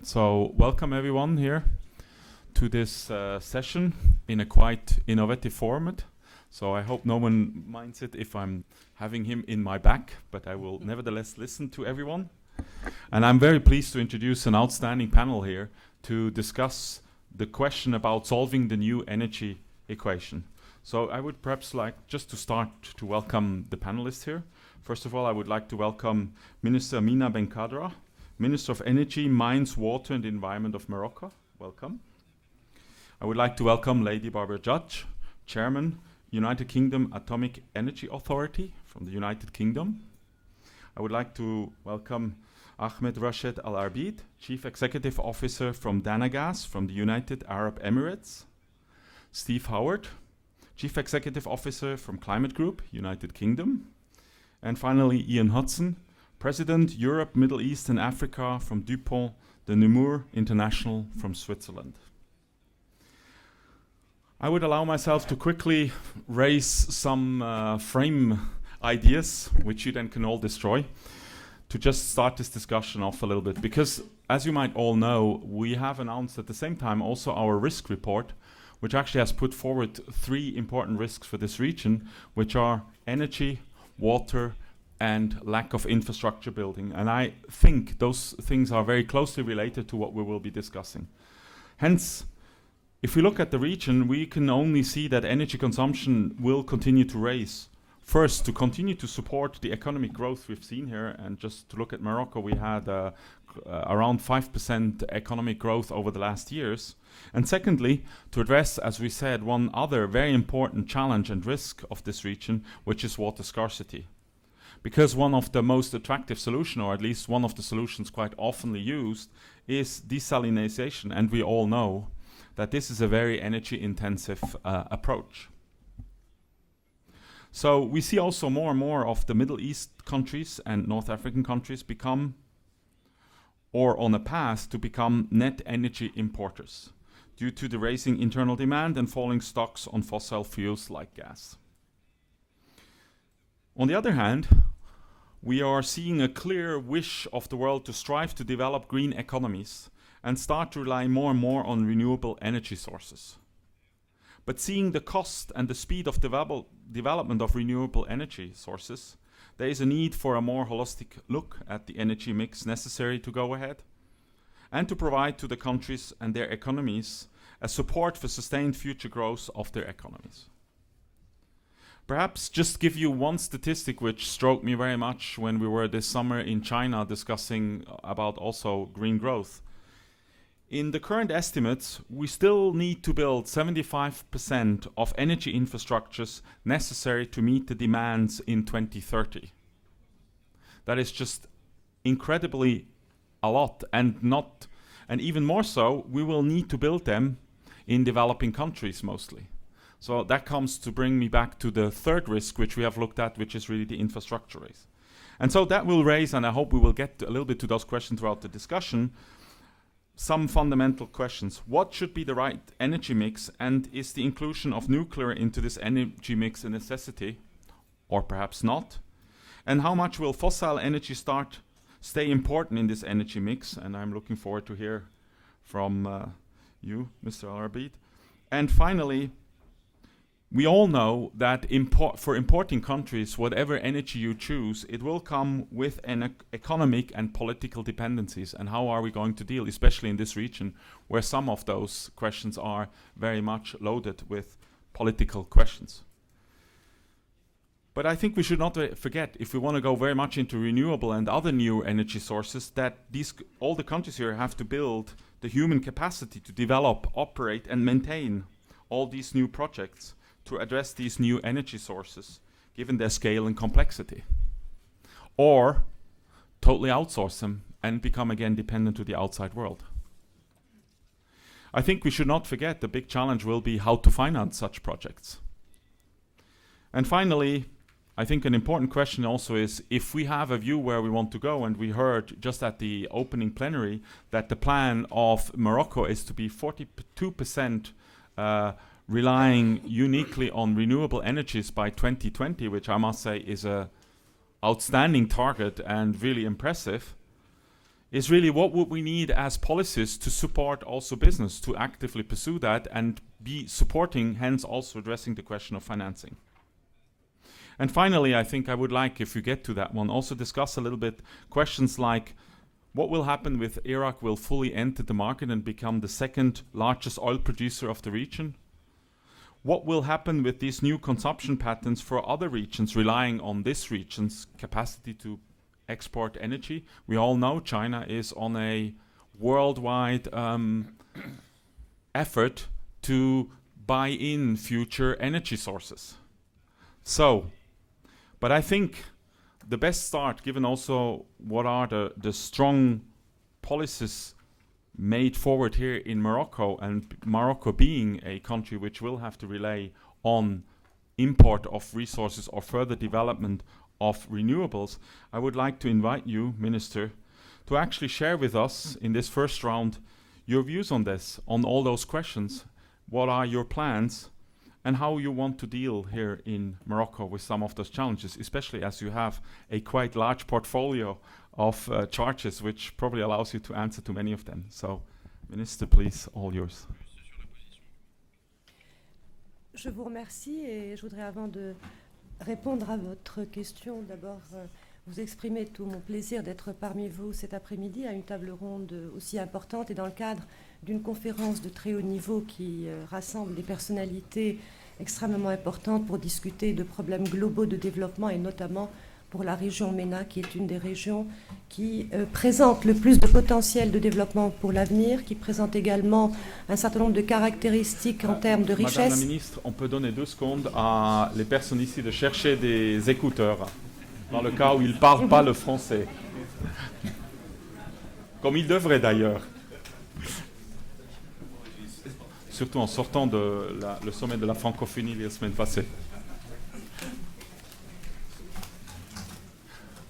So welcome everyone here to this session in a quite innovative format. So I hope no one minds it if I'm having him in my back, but I will nevertheless listen to everyone. And I'm very pleased to introduce an outstanding panel here to discuss the question about solving the new energy equation. So I would perhaps like just to start to welcome the panelists here. First of all, I would like to welcome Minister Amina Benkhadra, Minister of Energy, Mines, Water and Environment of Morocco. Welcome. I would like to welcome Lady Barbara Judge, Chairman, United Kingdom Atomic Energy Authority from the United Kingdom. I would like to welcome Ahmed Rashed Arbeed, Chief Executive Officer from Danagas from the United Arab Emirates. Steve Howard, Chief Executive Officer from Climate Group, United Kingdom. And finally, Ian Hudson, President, Europe, Middle East and Africa from DuPont, the Nemours International from Switzerland. I would allow myself to quickly raise some frame ideas, which you then can all destroy, to just start this discussion off a little bit. Because, as you might all know, we have announced at the same time also our risk report, which actually has put forward 3 important risks for this region, which are energy, water, and lack of infrastructure building. And I think those things are very closely related to what we will be discussing. Hence, if we look at the region, we can only see that energy consumption will continue to rise. First, to continue to support the economic growth we've seen here, and just to look at Morocco, we had around 5% economic growth over the last years. And secondly, to address, as we said, one other very important challenge and risk of this region, which is water scarcity. Because one of the most attractive solutions, or at least one of the solutions quite often used, is desalination. And we all know that this is a very energy-intensive approach. So we see also more and more of the Middle East countries and North African countries become, or on a path to become, net energy importers due to the rising internal demand and falling stocks on fossil fuels like gas. On the other hand, we are seeing a clear wish of the world to strive to develop green economies and start to rely more and more on renewable energy sources. But seeing the cost and the speed of development of renewable energy sources, there is a need for a more holistic look at the energy mix necessary to go ahead and to provide to the countries and their economies a support for sustained future growth of their economies. Perhaps just give you one statistic which struck me very much when we were this summer in China discussing about also green growth. In the current estimates, we still need to build 75% of energy infrastructures necessary to meet the demands in 2030. That is just incredibly a lot, and even more so, we will need to build them in developing countries mostly. So that comes to bring me back to the third risk which we have looked at, which is really the infrastructure race. And so that will raise, and I hope we will get a little bit to those questions throughout the discussion, some fundamental questions. What should be the right energy mix, and is the inclusion of nuclear into this energy mix a necessity, or perhaps not? And how much will fossil energy stay important in this energy mix? And I'm looking forward to hear from you, Mr. Arbeed. And finally, we all know that for importing countries, whatever energy you choose, it will come with an economic and political dependencies. And how are we going to deal, especially in this region, where some of those questions are very much loaded with political questions. But I think we should not forget, if we want to go very much into renewable and other new energy sources, that all the countries here have to build the human capacity to develop, operate and maintain all these new projects to address these new energy sources, given their scale and complexity. Or totally outsource them and become again dependent to the outside world. I think we should not forget the big challenge will be how to finance such projects. And finally, I think an important question also is, if we have a view where we want to go, and we heard just at the opening plenary that the plan of Morocco is to be 42% relying uniquely on renewable energies by 2020, which I must say is a outstanding target and really impressive. is really what would we need as policies to support also business to actively pursue that and be supporting, hence also addressing the question of financing. And finally, I think I would like, if you get to that one, also discuss a little bit questions like what will happen with Iraq will fully enter the market and become the second largest oil producer of the region? What will happen with these new consumption patterns for other regions relying on this region's capacity to export energy? We all know China is on a worldwide effort to buy in future energy sources. So, but I think the best start, given also what are the strong policies made forward here in Morocco, and Morocco being a country which will have to rely on import of resources or further development of renewables, I would like to invite you, Minister, to actually share with us in this first round your views on this, on all those questions. What are your plans and how you want to deal here in Morocco with some of those challenges, especially as you have a quite large portfolio of charges, which probably allows you to answer to many of them. So, Minister, please, all yours. Je vous remercie et je voudrais, avant de répondre à votre question, d'abord vous exprimer tout mon plaisir d'être parmi vous cet après-midi à une table ronde aussi importante et dans le cadre d'une conférence de très haut niveau qui rassemble des personnalités extrêmement importantes pour discuter de problèmes globaux de développement et notamment pour la région MENA, qui est une des régions qui présente le plus de potentiel de développement pour l'avenir, qui présente également un certain nombre de caractéristiques en termes de richesse. Madame la ministre, on peut donner 2 secondes à les personnes ici de chercher des écouteurs, dans le cas où ils ne parlent pas le français. Comme ils devraient d'ailleurs. Surtout en sortant de le sommet de la francophonie la semaine passée.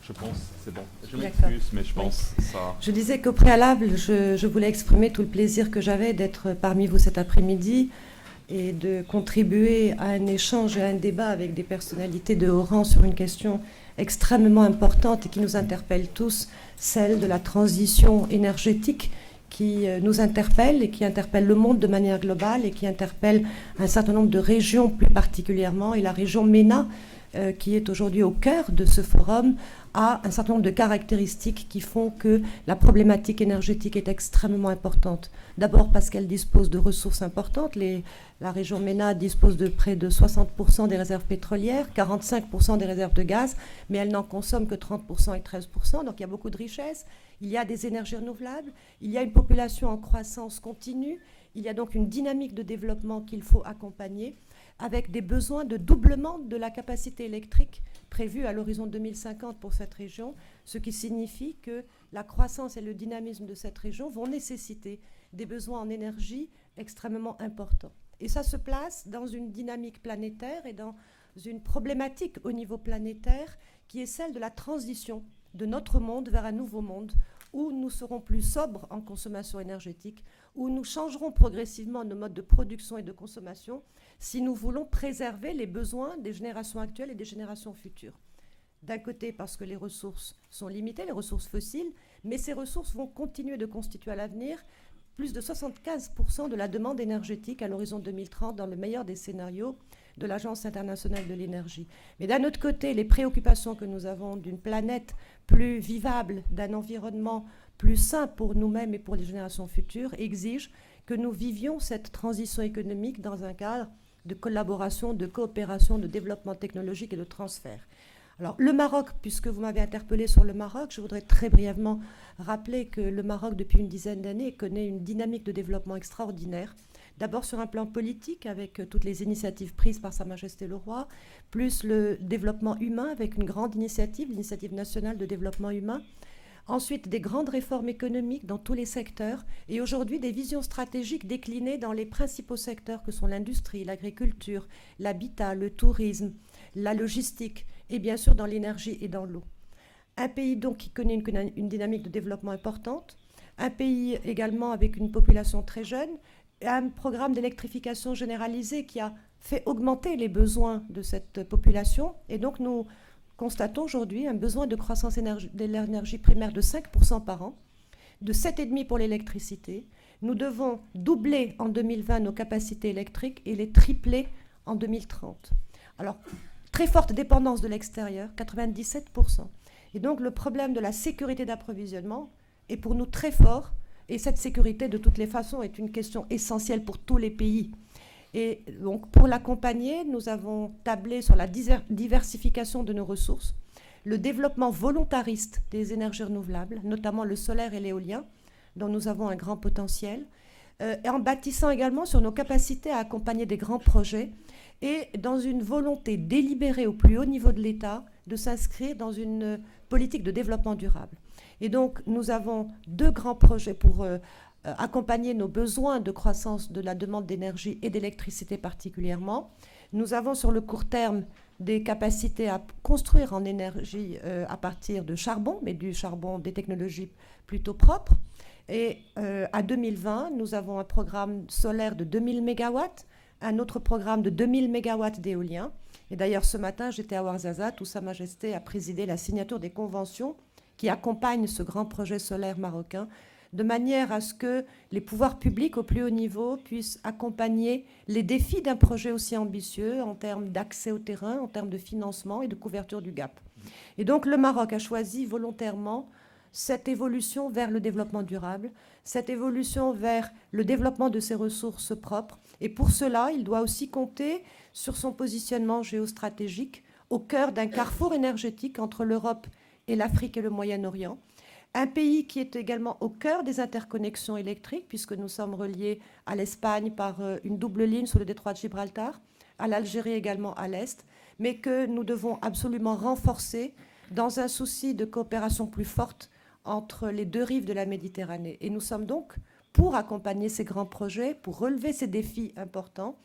Je pense, c'est bon. Je m'excuse, mais je pense ça... Je disais qu'au préalable, je voulais exprimer tout le plaisir que j'avais d'être parmi vous cet après-midi et de contribuer à un échange et à un débat avec des personnalités de haut rang sur une question extrêmement importante et qui nous interpelle tous, celle de la transition énergétique qui nous interpelle et qui interpelle le monde de manière globale et qui interpelle un certain nombre de régions plus particulièrement. Et la région MENA, qui est aujourd'hui au cœur de ce forum, a un certain nombre de caractéristiques qui font que la problématique énergétique est extrêmement importante. D'abord parce qu'elle dispose de ressources importantes. La région MENA dispose de près de 60% des réserves pétrolières, 45% des réserves de gaz, mais elle n'en consomme que 30% et 13%. Donc il y a beaucoup de richesses. Il y a des énergies renouvelables. Il y a une population en croissance continue. Il y a donc une dynamique de développement qu'il faut accompagner, avec des besoins de doublement de la capacité électrique prévue à l'horizon 2050 pour cette région, ce qui signifie que la croissance et le dynamisme de cette région vont nécessiter des besoins en énergie extrêmement importants. Et ça se place dans une dynamique planétaire et dans une problématique au niveau planétaire qui est celle de la transition de notre monde vers un nouveau monde où nous serons plus sobres en consommation énergétique, où nous changerons progressivement nos modes de production et de consommation si nous voulons préserver les besoins des générations actuelles et des générations futures. D'un côté, parce que les ressources sont limitées, les ressources fossiles, mais ces ressources vont continuer de constituer à l'avenir plus de 75% de la demande énergétique à l'horizon 2030 dans le meilleur des scénarios de l'Agence internationale de l'énergie. Mais d'un autre côté, les préoccupations que nous avons d'une planète plus vivable, d'un environnement plus sain pour nous-mêmes et pour les générations futures exigent que nous vivions cette transition économique dans un cadre de collaboration, de coopération, de développement technologique et de transfert. Alors, le Maroc, puisque vous m'avez interpellé sur le Maroc, je voudrais très brièvement rappeler que le Maroc, depuis une dizaine d'années, connaît une dynamique de développement extraordinaire. D'abord sur un plan politique, avec toutes les initiatives prises par Sa Majesté le Roi, plus le développement humain, avec une grande initiative, l'initiative nationale de développement humain. Ensuite, des grandes réformes économiques dans tous les secteurs et aujourd'hui des visions stratégiques déclinées dans les principaux secteurs que sont l'industrie, l'agriculture, l'habitat, le tourisme, la logistique et bien sûr dans l'énergie et dans l'eau. Un pays donc qui connaît une dynamique de développement importante, un pays également avec une population très jeune, un programme d'électrification généralisée qui a fait augmenter les besoins de cette population et donc nous constatons aujourd'hui un besoin de croissance de l'énergie primaire de 5% par an, de 7,5 pour l'électricité. Nous devons doubler en 2020 nos capacités électriques et les tripler en 2030. Alors, très forte dépendance de l'extérieur, 97%. Et donc, le problème de la sécurité d'approvisionnement est pour nous très fort. Et cette sécurité, de toutes les façons, est une question essentielle pour tous les pays. Et donc, pour l'accompagner, nous avons tablé sur la diversification de nos ressources, le développement volontariste des énergies renouvelables, notamment le solaire et l'éolien, dont nous avons un grand potentiel, et en bâtissant également sur nos capacités à accompagner des grands projets et dans une volonté délibérée au plus haut niveau de l'État de s'inscrire dans une politique de développement durable. Et donc, nous avons 2 grands projets pour accompagner nos besoins de croissance de la demande d'énergie et d'électricité particulièrement. Nous avons sur le court terme des capacités à construire en énergie à partir de charbon, mais du charbon des technologies plutôt propres. Et à 2020, nous avons un programme solaire de 2000 MW, un autre programme de 2000 MW d'éolien. Et d'ailleurs, ce matin, j'étais à Ouarzazate où Sa Majesté a présidé la signature des conventions qui accompagnent ce grand projet solaire marocain, de manière à ce que les pouvoirs publics au plus haut niveau puissent accompagner les défis d'un projet aussi ambitieux en termes d'accès au terrain, en termes de financement et de couverture du gap. Et donc le Maroc a choisi volontairement cette évolution vers le développement durable, cette évolution vers le développement de ses ressources propres. Et pour cela, il doit aussi compter sur son positionnement géostratégique au cœur d'un carrefour énergétique entre l'Europe et l'Afrique et le Moyen-Orient. Un pays qui est également au cœur des interconnexions électriques, puisque nous sommes reliés à l'Espagne par une double ligne sur le détroit de Gibraltar, à l'Algérie également à l'est, mais que nous devons absolument renforcer dans un souci de coopération plus forte entre les 2 rives de la Méditerranée. Et nous sommes donc, pour accompagner ces grands projets, pour relever ces défis importants,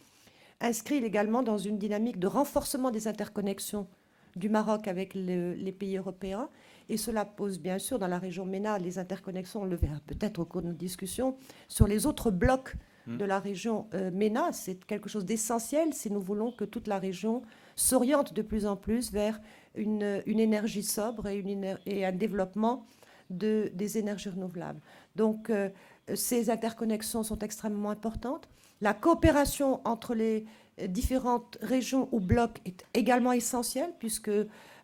inscrits également dans une dynamique de renforcement des interconnexions du Maroc avec les pays européens. Et cela pose bien sûr dans la région MENA les interconnexions, on le verra peut-être au cours de nos discussions, sur les autres blocs de la région MENA. C'est quelque chose d'essentiel si nous voulons que toute la région s'oriente de plus en plus vers une énergie sobre et un développement des énergies renouvelables. Donc ces interconnexions sont extrêmement importantes. La coopération entre les différentes régions ou blocs est également essentielle, puisque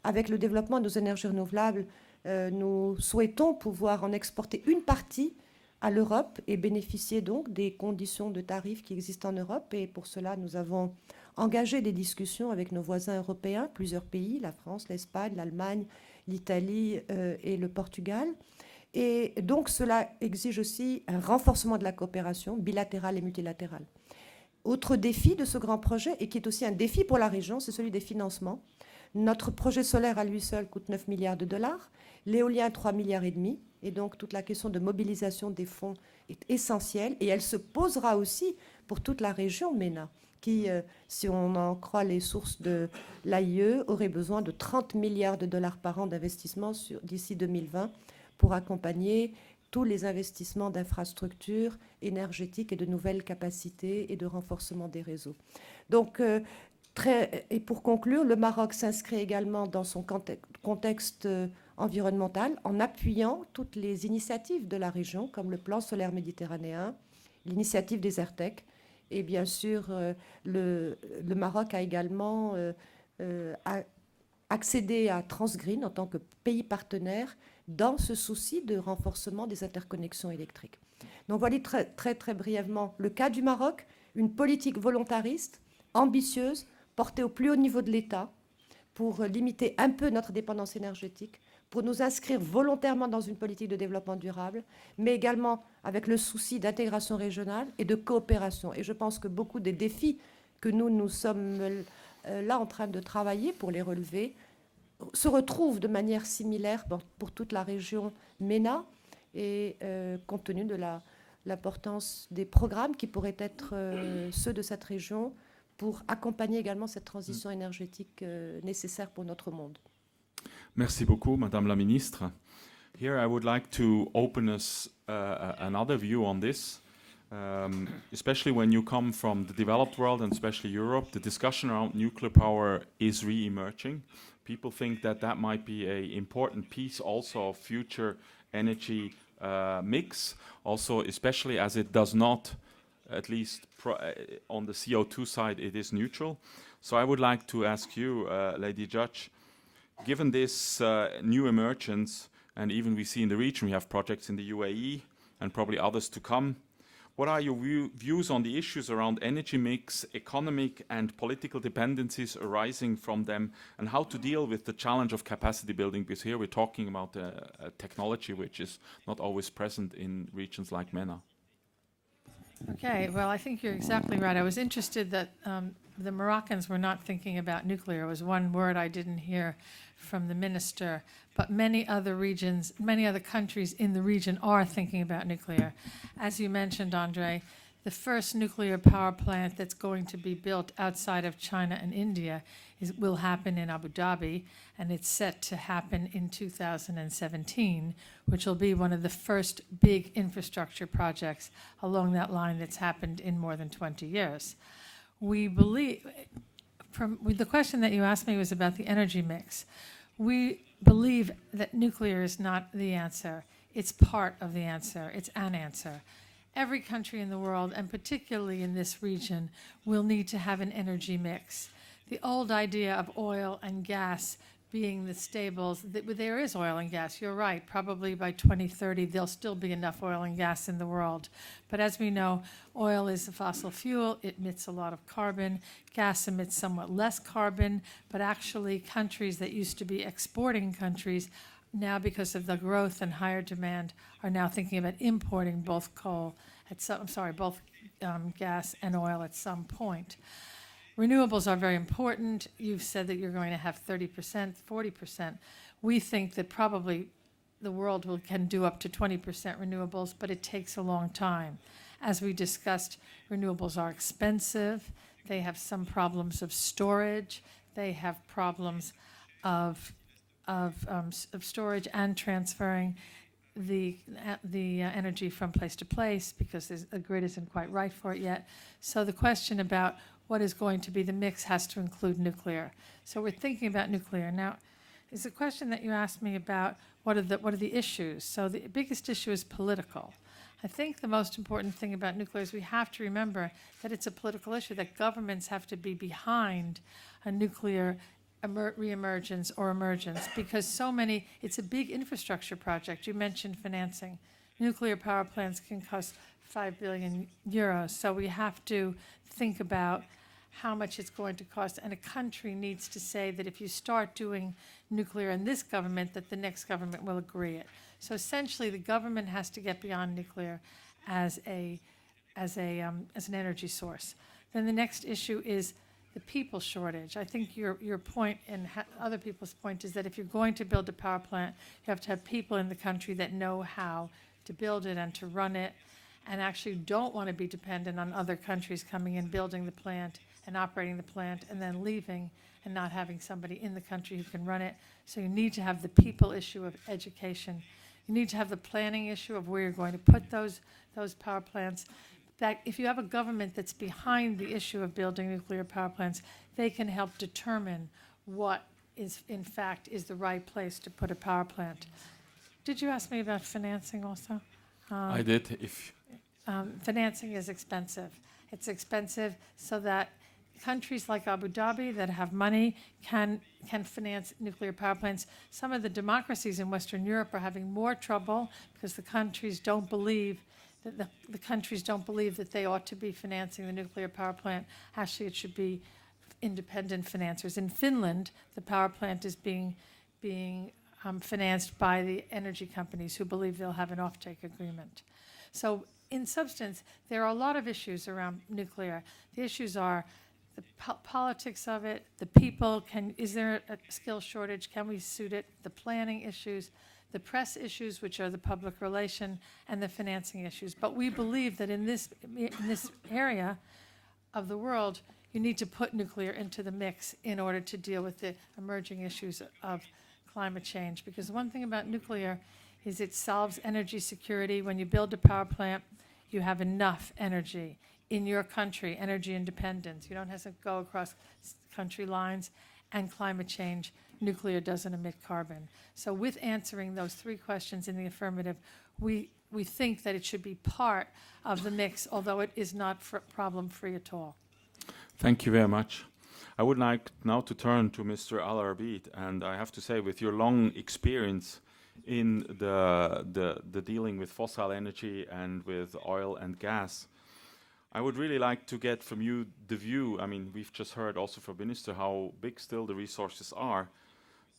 avec le développement de nos énergies renouvelables, nous souhaitons pouvoir en exporter une partie à l'Europe et bénéficier donc des conditions de tarifs qui existent en Europe. Et pour cela, nous avons engagé des discussions avec nos voisins européens, plusieurs pays, la France, l'Espagne, l'Allemagne, l'Italie et le Portugal. Et donc cela exige aussi un renforcement de la coopération bilatérale et multilatérale. Autre défi de ce grand projet, et qui est aussi un défi pour la région, c'est celui des financements. Notre projet solaire à lui seul coûte 9 milliards de dollars, l'éolien 3 milliards et demi, et donc toute la question de mobilisation des fonds est essentielle, et elle se posera aussi pour toute la région MENA, qui, si on en croit les sources de l'AIE, aurait besoin de 30 milliards de dollars par an d'investissement d'ici 2020 pour accompagner tous les investissements d'infrastructures énergétiques et de nouvelles capacités et de renforcement des réseaux. Donc, et pour conclure, le Maroc s'inscrit également dans son contexte environnemental en appuyant toutes les initiatives de la région, comme le plan solaire méditerranéen, l'initiative des ERTEC. Et bien sûr, le Maroc a également accédé à Transgreen en tant que pays partenaire dans ce souci de renforcement des interconnexions électriques. Donc voilà très brièvement le cas du Maroc, une politique volontariste, ambitieuse, portée au plus haut niveau de l'État pour limiter un peu notre dépendance énergétique, pour nous inscrire volontairement dans une politique de développement durable, mais également avec le souci d'intégration régionale et de coopération. Et je pense que beaucoup des défis que nous sommes là en train de travailler pour les relever se retrouvent de manière similaire pour toute la région MENA, et compte tenu de l'importance des programmes qui pourraient être ceux de cette région pour accompagner également cette transition énergétique nécessaire pour notre monde. Merci beaucoup, Madame la Ministre. Here I would like to open us another view on this, especially when you come from the developed world and especially Europe. The discussion around nuclear power is re-emerging. People think that that might be an important piece also of future energy mix, also especially as it does not, at least on the CO2 side, it is neutral. So I would like to ask you, Lady Judge, given this new emergence, and even we see in the region, we have projects in the UAE and probably others to come, what are your views on the issues around energy mix, economic and political dependencies arising from them, and how to deal with the challenge of capacity building? Because here we're talking about a technology which is not always present in regions like MENA. Okay, well, I think you're exactly right. I was interested that the Moroccans were not thinking about nuclear. It was one word I didn't hear from the minister. But many other regions, many other countries in the region are thinking about nuclear. As you mentioned, André, the first nuclear power plant that's going to be built outside of China and India will happen in Abu Dhabi, and it's set to happen in 2017, which will be one of the first big infrastructure projects along that line that's happened in more than 20 years. We believe, the question that you asked me was about the energy mix. We believe that nuclear is not the answer. It's part of the answer. It's an answer. Every country in the world, and particularly in this region, will need to have an energy mix. The old idea of oil and gas being the staples, there is oil and gas, you're right. Probably by 2030, there'll still be enough oil and gas in the world. But as we know, oil is a fossil fuel. It emits a lot of carbon. Gas emits somewhat less carbon, but actually countries that used to be exporting countries now, because of the growth and higher demand, are now thinking about importing both gas and oil at some point. Renewables are very important. You've said that you're going to have 30%, 40%. We think that probably the world can do up to 20% renewables, but it takes a long time. As we discussed, renewables are expensive. They have some problems of storage. They have problems of storage and transferring the energy from place to place, because the grid isn't quite right for it yet. So the question about what is going to be the mix has to include nuclear. So we're thinking about nuclear. Now, is the question that you asked me about what are the issues? So the biggest issue is political. I think the most important thing about nuclear is we have to remember that it's a political issue, that governments have to be behind a nuclear reemergence or emergence, because it's a big infrastructure project. You mentioned financing. Nuclear power plants can cost 5 billion euros, so we have to think about how much it's going to cost, and a country needs to say that if you start doing nuclear in this government, that the next government will agree it. So essentially, the government has to get beyond nuclear as an energy source. Then the next issue is the people shortage. I think your point and other people's point is that if you're going to build a power plant, you have to have people in the country that know how to build it and to run it, and actually don't want to be dependent on other countries coming in, building the plant and operating the plant, and then leaving and not having somebody in the country who can run it. So you need to have the people issue of education. You need to have the planning issue of where you're going to put those power plants. That if you have a government that's behind the issue of building nuclear power plants, they can help determine what is the right place to put a power plant. Did you ask me about financing also? I did. Financing is expensive. It's expensive so that countries like Abu Dhabi that have money can finance nuclear power plants. Some of the democracies in Western Europe are having more trouble because the countries don't believe that they ought to be financing the nuclear power plant. Actually, it should be independent financiers. In Finland, the power plant is being financed by the energy companies who believe they'll have an offtake agreement. So in substance, there are a lot of issues around nuclear. The issues are the politics of it, the people, is there a skill shortage, can we suit it, the planning issues, the press issues, which are the public relation, and the financing issues. But we believe that in this area of the world, you need to put nuclear into the mix in order to deal with the emerging issues of climate change. Because one thing about nuclear is it solves energy security. When you build a power plant, you have enough energy in your country, energy independence. You don't have to go across country lines. And climate change, nuclear doesn't emit carbon. So with answering those three questions in the affirmative, we think that it should be part of the mix, although it is not problem-free at all. Thank you very much. I would like now to turn to Mr. Arbeed, and I have to say, with your long experience in the dealing with fossil energy and with oil and gas, I would really like to get from you the view. I mean, we've just heard also from Minister how big still the resources are,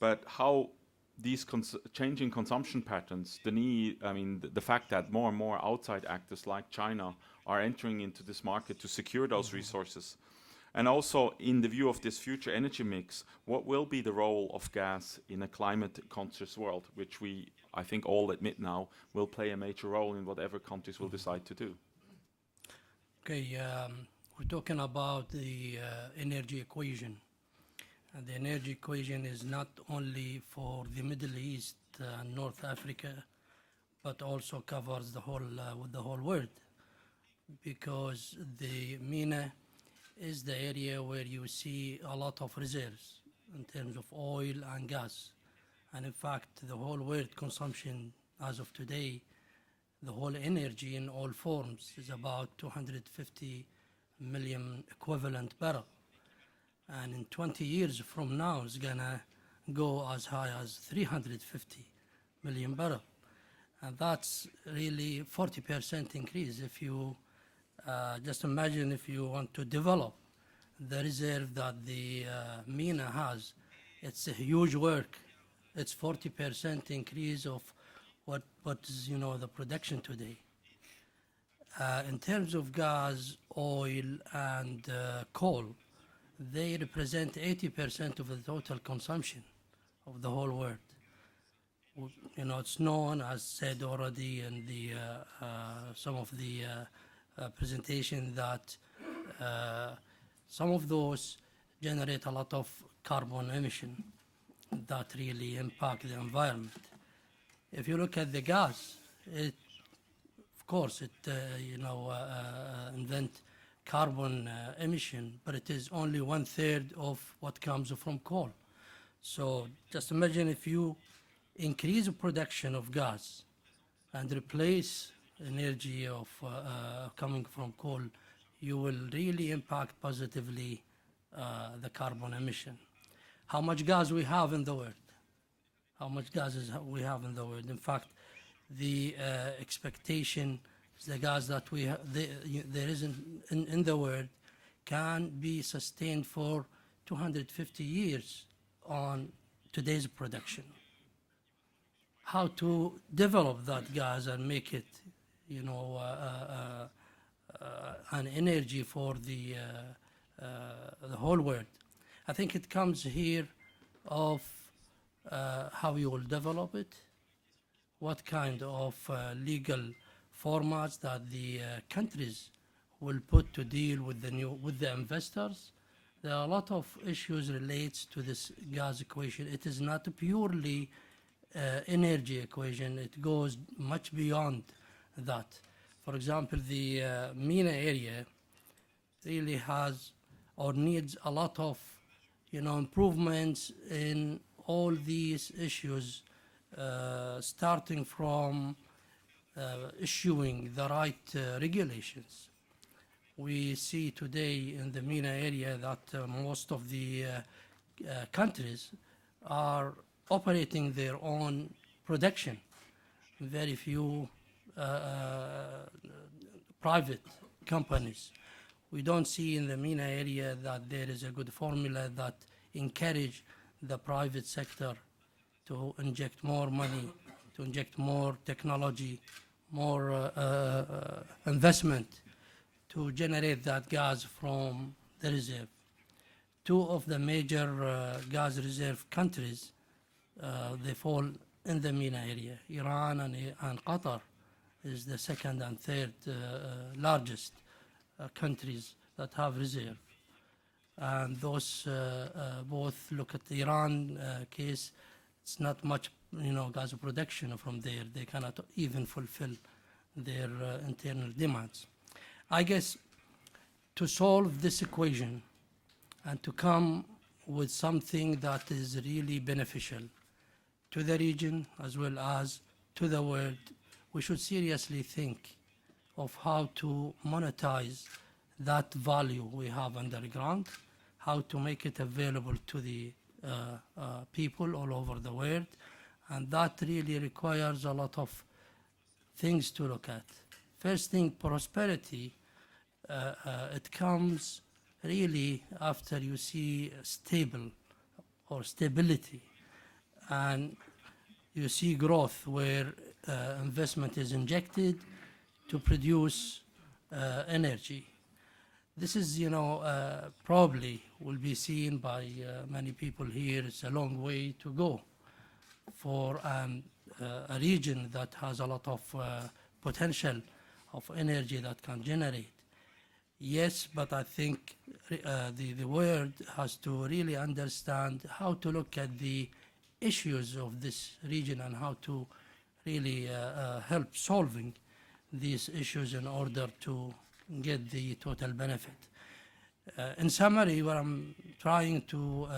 but how these changing consumption patterns, the need, I mean, the fact that more and more outside actors like China are entering into this market to secure those resources. And also, in the view of this future energy mix, what will be the role of gas in a climate-conscious world, which we, I think, all admit now, will play a major role in whatever countries will decide to do? Okay, we're talking about the energy equation. And the energy equation is not only for the Middle East and North Africa, but also covers the whole world, because the MENA is the area where you see a lot of reserves in terms of oil and gas. And in fact, the whole world consumption as of today, the whole energy in all forms is about 250 million equivalent barrel. And in 20 years from now, it's gonna go as high as 350 million barrel. And that's really 40% increase. If you just imagine if you want to develop the reserve that the MENA has, it's a huge work. It's 40% increase of what is, you know, the production today. In terms of gas, oil, and coal, they represent 80% of the total consumption of the whole world. You know, it's known, as said already in the some of the presentation, that some of those generate a lot of carbon emission that really impact the environment. If you look at the gas, it, of course, it invent carbon emission, but it is only 1/3 of what comes from coal. So just imagine if you increase the production of gas and replace energy of coming from coal, you will really impact positively the carbon emission. How much gas we have in the world? How much gas we have in the world? In fact, the expectation is the gas that we there is in the world can be sustained for 250 years on today's production. How to develop that gas and make it, you know, an energy for the whole world. I think it comes here of how you will develop it, what kind of legal formats that the countries will put to deal with the investors. There are a lot of issues relates to this gas equation. It is not purely energy equation. It goes much beyond that. For example, the MENA area really has or needs a lot of, you know, improvements in all these issues, starting from issuing the right regulations. We see today in the MENA area that most of the countries are operating their own production. Very few private companies. We don't see in the MENA area that there is a good formula that encourage the private sector to inject more money, to inject more technology, more investment to generate that gas from the reserve. Two of the major gas reserve countries, they fall in the MENA area. Iran and Qatar is the second and third largest countries that have reserve. And those both, look at the Iran case, it's not much, you know, gas production from there. They cannot even fulfill their internal demands. I guess to solve this equation and to come with something that is really beneficial to the region as well as to the world, we should seriously think of how to monetize that value we have underground, how to make it available to the people all over the world, and that really requires a lot of things to look at. First thing, prosperity, it comes really after you see stable or stability, and you see growth where investment is injected to produce energy. This is, probably will be seen by many people here. It's a long way to go for a region that has a lot of potential of energy that can generate. Yes, but I think the world has to really understand how to look at the issues of this region and how to really help solving these issues in order to get the total benefit. In summary, what I'm trying to,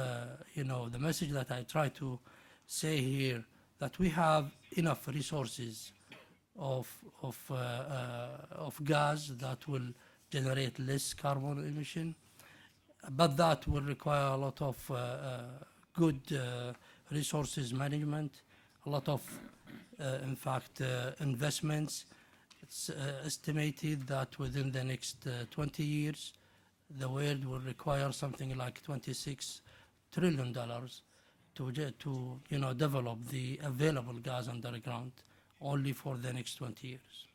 the message that I try to say here, that we have enough resources of gas that will generate less carbon emission, but that will require a lot of good resources management, a lot of, in fact, investments. It's estimated that within the next 20 years, the world will require something like $26 trillion to develop the available gas underground only for the next 20 years.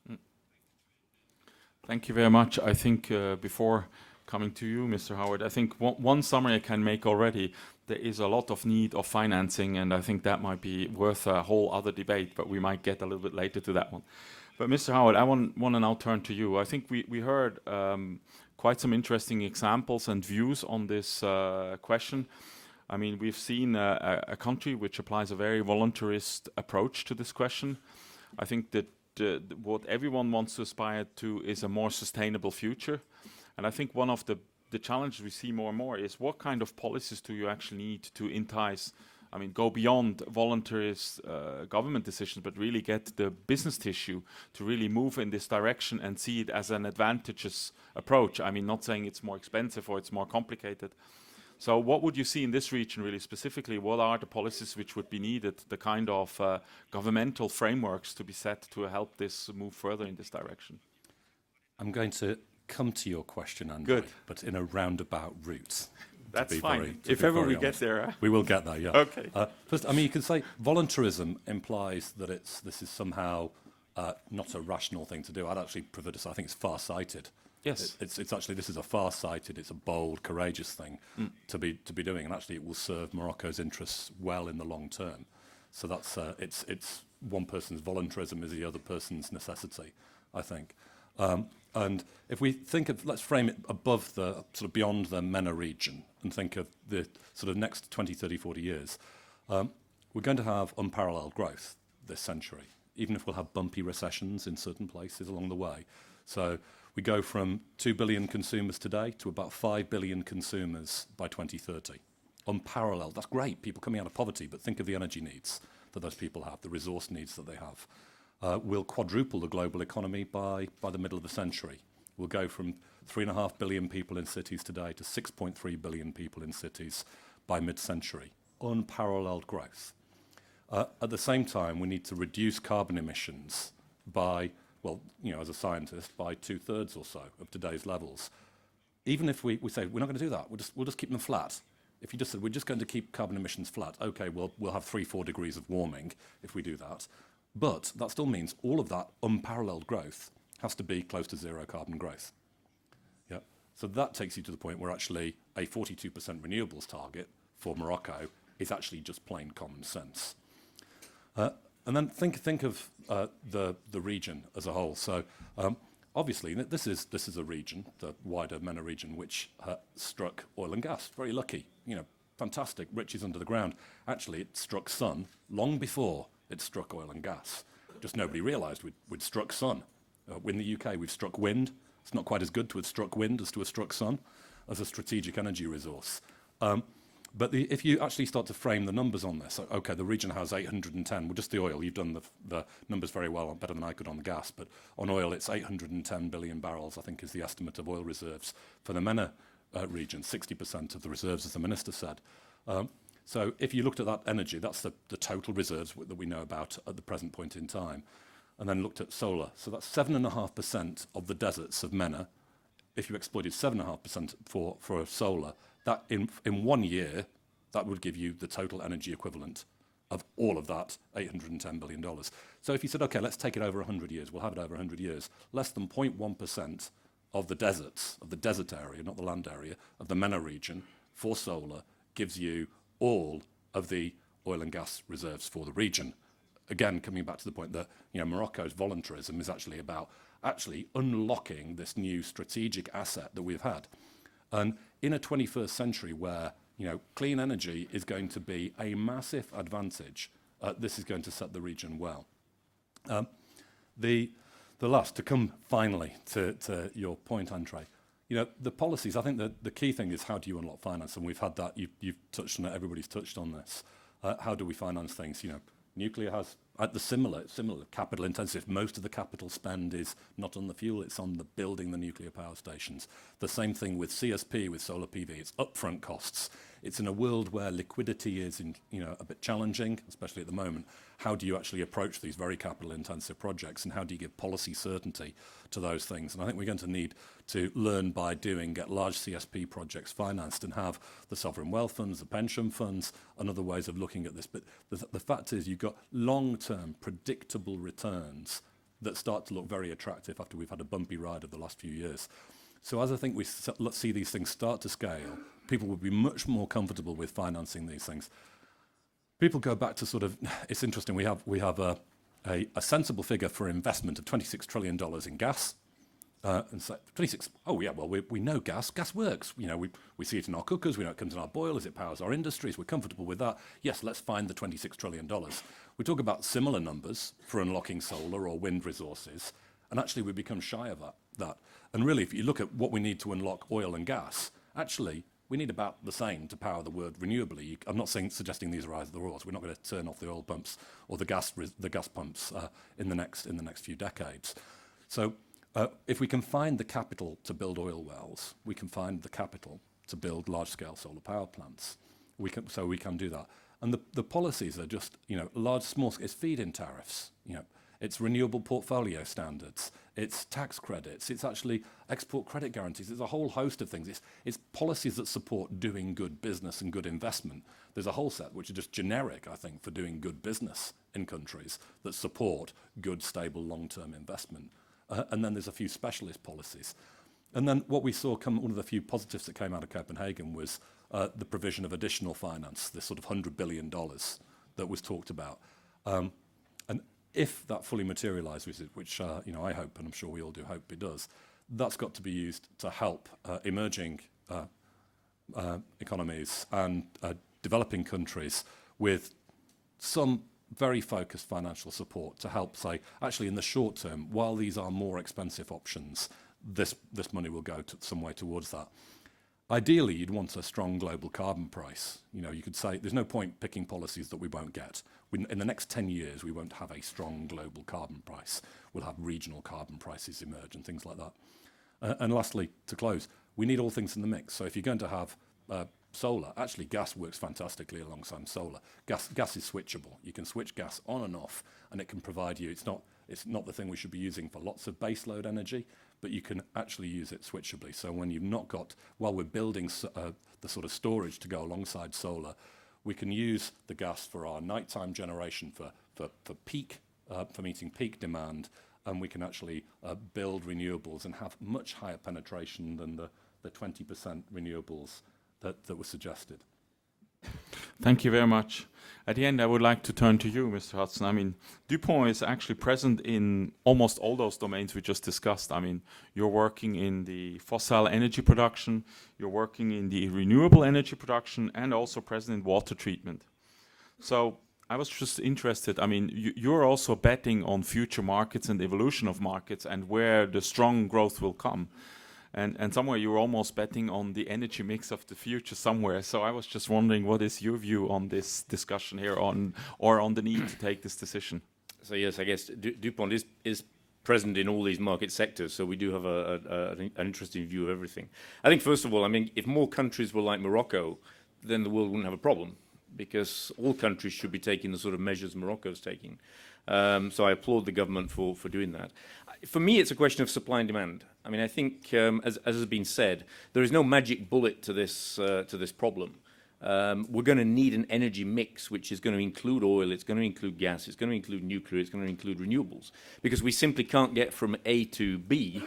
Thank you very much. I think before coming to you, Mr. Howard, I think one summary I can make already, there is a lot of need of financing, and I think that might be worth a whole other debate, but we might get a little bit later to that one. But Mr. Howard, I want to now turn to you. I think we heard quite some interesting examples and views on this question. I mean, we've seen a country which applies a very voluntarist approach to this question. I think that what everyone wants to aspire to is a more sustainable future. And I think one of the challenges we see more and more is what kind of policies do you actually need to entice, go beyond voluntarist government decisions, but really get the business tissue to really move in this direction and see it as an advantageous approach. I mean, not saying it's more expensive or it's more complicated. So what would you see in this region really specifically? What are the policies which would be needed, the kind of governmental frameworks to be set to help this move further in this direction? I'm going to come to your question, André, Good. but in a roundabout route. That's fine. If ever we get there. We will get there, yeah. Okay. First, you can say voluntarism implies that this is somehow not a rational thing to do. I'd actually prefer to say I think it's far-sighted. Yes. It's actually, this is a far-sighted, it's a bold, courageous thing to be doing, and actually it will serve Morocco's interests well in the long term. So that's it's one person's voluntarism is the other person's necessity, I think. And if we think of, let's frame it above the, sort of beyond the MENA region and think of the sort of next 20, 30, 40 years, we're going to have unparalleled growth this century, even if we'll have bumpy recessions in certain places along the way. So we go from 2 billion consumers today to about 5 billion consumers by 2030. Unparalleled. That's great, people coming out of poverty, but think of the energy needs that those people have, the resource needs that they have. We'll quadruple the global economy by the middle of the century. We'll go from 3.5 billion people in cities today to 6.3 billion people in cities by mid-century. Unparalleled growth. At the same time, we need to reduce carbon emissions by, well, as a scientist, by 2/3 or so of today's levels. Even if we say we're not going to do that, we'll just keep them flat. If you just said we're just going to keep carbon emissions flat, okay, we'll have 3-4 degrees of warming if we do that. But that still means all of that unparalleled growth has to be close to zero carbon growth. Yeah. So that takes you to the point where actually a 42% renewables target for Morocco is actually just plain common sense. And then think of the region as a whole. So obviously this is a region, the wider MENA region, which struck oil and gas. Very lucky, fantastic riches under the ground. Actually, it struck sun long before it struck oil and gas. Just nobody realised we'd struck sun. In the UK, we've struck wind. It's not quite as good to have struck wind as to have struck sun as a strategic energy resource. But if you actually start to frame the numbers on this, okay, the region has 810, well, just the oil, you've done the numbers very well, better than I could on the gas, but on oil it's 810 billion barrels, I think is the estimate of oil reserves. For the MENA region, 60% of the reserves, as the Minister said. So if you looked at that energy, that's the total reserves that we know about at the present point in time, and then looked at solar. So that's 7.5% of the deserts of MENA. If you exploited 7.5% for solar, that in 1 year, that would give you the total energy equivalent of all of that $810 billion. So if you said, okay, let's take it over 100 years, we'll have it over 100 years, less than 0.1% of the deserts, of the desert area, not the land area, of the MENA region for solar gives you all of the oil and gas reserves for the region. Again, coming back to the point that Morocco's voluntarism is actually about unlocking this new strategic asset that we've had. And in a 21st century where clean energy is going to be a massive advantage, this is going to set the region well. The last, to come finally to your point, André, the policies, I think that the key thing is how do you unlock finance? And we've had that, you've touched on it, everybody's touched on this. How do we finance things? Nuclear has the similar capital intensive. Most of the capital spend is not on the fuel, it's on the building the nuclear power stations. The same thing with CSP, with solar PV, it's upfront costs. It's in a world where liquidity is a bit challenging, especially at the moment. How do you actually approach these very capital intensive projects, and how do you give policy certainty to those things? And I think we're going to need to learn by doing, get large CSP projects financed and have the sovereign wealth funds, the pension funds, and other ways of looking at this. But the fact is you've got long-term predictable returns that start to look very attractive after we've had a bumpy ride of the last few years. So as I think let's see these things start to scale, people will be much more comfortable with financing these things. People go back to it's interesting, we have a sensible figure for investment of $26 trillion in gas. And so 26, oh yeah, well, we know gas works. We see it in our cookers, we know it comes in our boilers, it powers our industries, we're comfortable with that. Yes, let's find the $26 trillion. We talk about similar numbers for unlocking solar or wind resources, and actually we become shy of that. And really, if you look at what we need to unlock oil and gas, actually, we need about the same to power the world renewably. I'm not suggesting these are either the rules. We're not going to turn off the oil pumps or the gas pumps in the next few decades. So if we can find the capital to build oil wells, we can find the capital to build large-scale solar power plants. We can do that. And the policies are just large, small. It's feed-in tariffs. It's renewable portfolio standards, it's tax credits, it's actually export credit guarantees. There's a whole host of things. It's policies that support doing good business and good investment. There's a whole set which are just generic, I think, for doing good business in countries that support good, stable, long-term investment. And then there's a few specialist policies. And then what we saw one of the few positives that came out of Copenhagen was the provision of additional finance, this sort of $100 billion that was talked about. And if that fully materialises, which I hope, and I'm sure we all do hope it does, that's got to be used to help emerging economies and developing countries with some very focused financial support to help say, actually in the short term, while these are more expensive options, this money will go some way towards that. Ideally, you'd want a strong global carbon price. You could say there's no point picking policies that we won't get. In the next 10 years, we won't have a strong global carbon price. We'll have regional carbon prices emerge and things like that. And lastly, to close, we need all things in the mix. So if you're going to have solar, actually gas works fantastically alongside solar. Gas is switchable. You can switch gas on and off, and it can provide you, it's not the thing we should be using for lots of baseload energy, but you can actually use it switchably. So when you've not got, while we're building the sort of storage to go alongside solar, we can use the gas for our nighttime generation for peak, for meeting peak demand, and we can actually build renewables and have much higher penetration than the 20% renewables that were suggested. Thank you very much. At the end, I would like to turn to you, Mr. Hudson. I mean, DuPont is actually present in almost all those domains we just discussed. I mean, you're working in the fossil energy production, you're working in the renewable energy production, and also present in water treatment. So I was just interested, I mean, you're also betting on future markets and evolution of markets and where the strong growth will come. and somewhere you were almost betting on the energy mix of the future somewhere. So I was just wondering, what is your view on this discussion here on the need to take this decision? So yes, I guess DuPont is present in all these market sectors, so we do have an interesting view of everything. I think first of all, I mean, if more countries were like Morocco, then the world wouldn't have a problem, because all countries should be taking the sort of measures Morocco's taking. So I applaud the government for doing that. For me, it's a question of supply and demand. I mean, I think, as has been said, there is no magic bullet to this problem. We're going to need an energy mix which is going to include oil, it's going to include gas, it's going to include nuclear, it's going to include renewables, because we simply can't get from A to B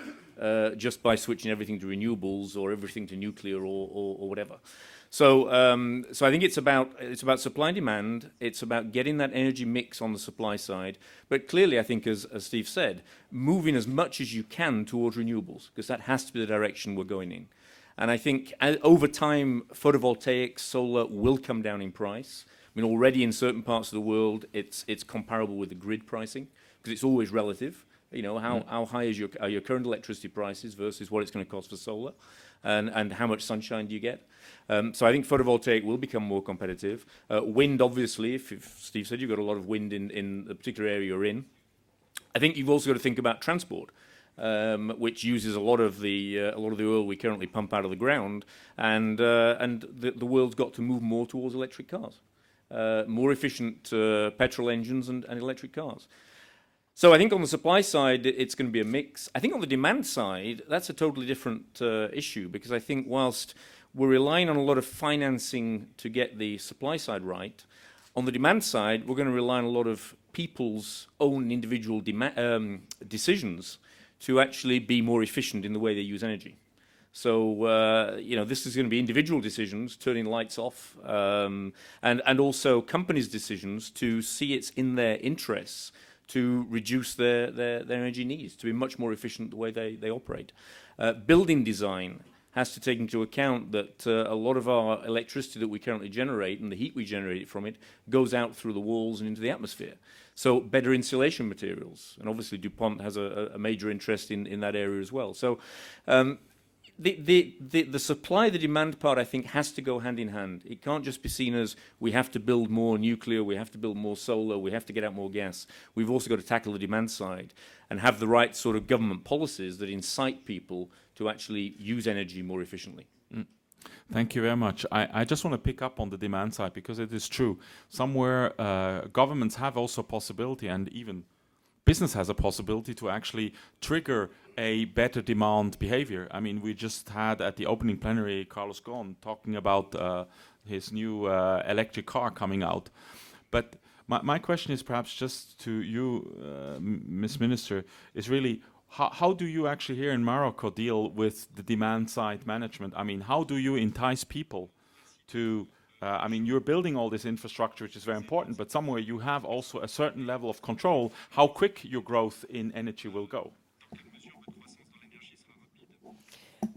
just by switching everything to renewables or everything to nuclear or whatever. So I think it's about supply and demand. It's about getting that energy mix on the supply side. But clearly, I think, as Steve said, moving as much as you can towards renewables, because that has to be the direction we're going in. And I think over time, photovoltaics, solar will come down in price. I mean, already in certain parts of the world, it's comparable with the grid pricing, because it's always relative. You know, how high is your current electricity prices versus what it's going to cost for solar, and how much sunshine do you get? So I think photovoltaic will become more competitive. Wind, obviously, if Steve said you've got a lot of wind in the particular area you're in. I think you've also got to think about transport, which uses a lot of the oil we currently pump out of the ground, and the world's got to move more towards electric cars, more efficient petrol engines and electric cars. So I think on the supply side, it's going to be a mix. I think on the demand side, that's a totally different issue, because I think whilst we're relying on a lot of financing to get the supply side right, on the demand side, we're going to rely on a lot of people's own individual decisions to actually be more efficient in the way they use energy. So, this is going to be individual decisions, turning lights off, and also companies' decisions to see it's in their interests to reduce their energy needs, to be much more efficient the way they operate. Building design has to take into account that a lot of our electricity that we currently generate and the heat we generate from it goes out through the walls and into the atmosphere. So better insulation materials, and obviously DuPont has a major interest in that area as well. So the supply, the demand part, I think, has to go hand in hand. It can't just be seen as we have to build more nuclear, we have to build more solar, we have to get out more gas. We've also got to tackle the demand side and have the right sort of government policies that incite people to actually use energy more efficiently. Thank you very much. I just want to pick up on the demand side, because it is true. Somewhere governments have also a possibility, and even business has a possibility to actually trigger a better demand behavior. I mean, we just had at the opening plenary Carlos Ghosn talking about his new electric car coming out. But my question is perhaps just to you, Ms. Minister, is really how do you actually here in Morocco deal with the demand side management? I mean, how do you entice people to I mean, you're building all this infrastructure, which is very important, but somewhere you have also a certain level of control how quick your growth in energy will go.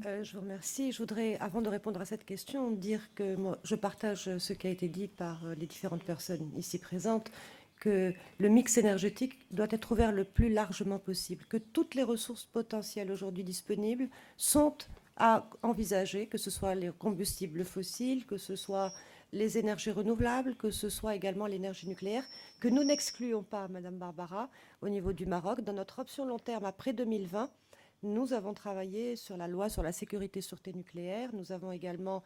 Je vous remercie. Je voudrais, avant de répondre à cette question, dire que moi, je partage ce qui a été dit par les différentes personnes ici présentes, que le mix énergétique doit être ouvert le plus largement possible, que toutes les ressources potentielles aujourd'hui disponibles sont à envisager, que ce soit les combustibles fossiles, que ce soit les énergies renouvelables, que ce soit également l'énergie nucléaire, que nous n'excluons pas, Madame Barbara, au niveau du Maroc. Dans notre option long terme après 2020, nous avons travaillé sur la loi sur la sécurité et sûreté nucléaire. Nous avons également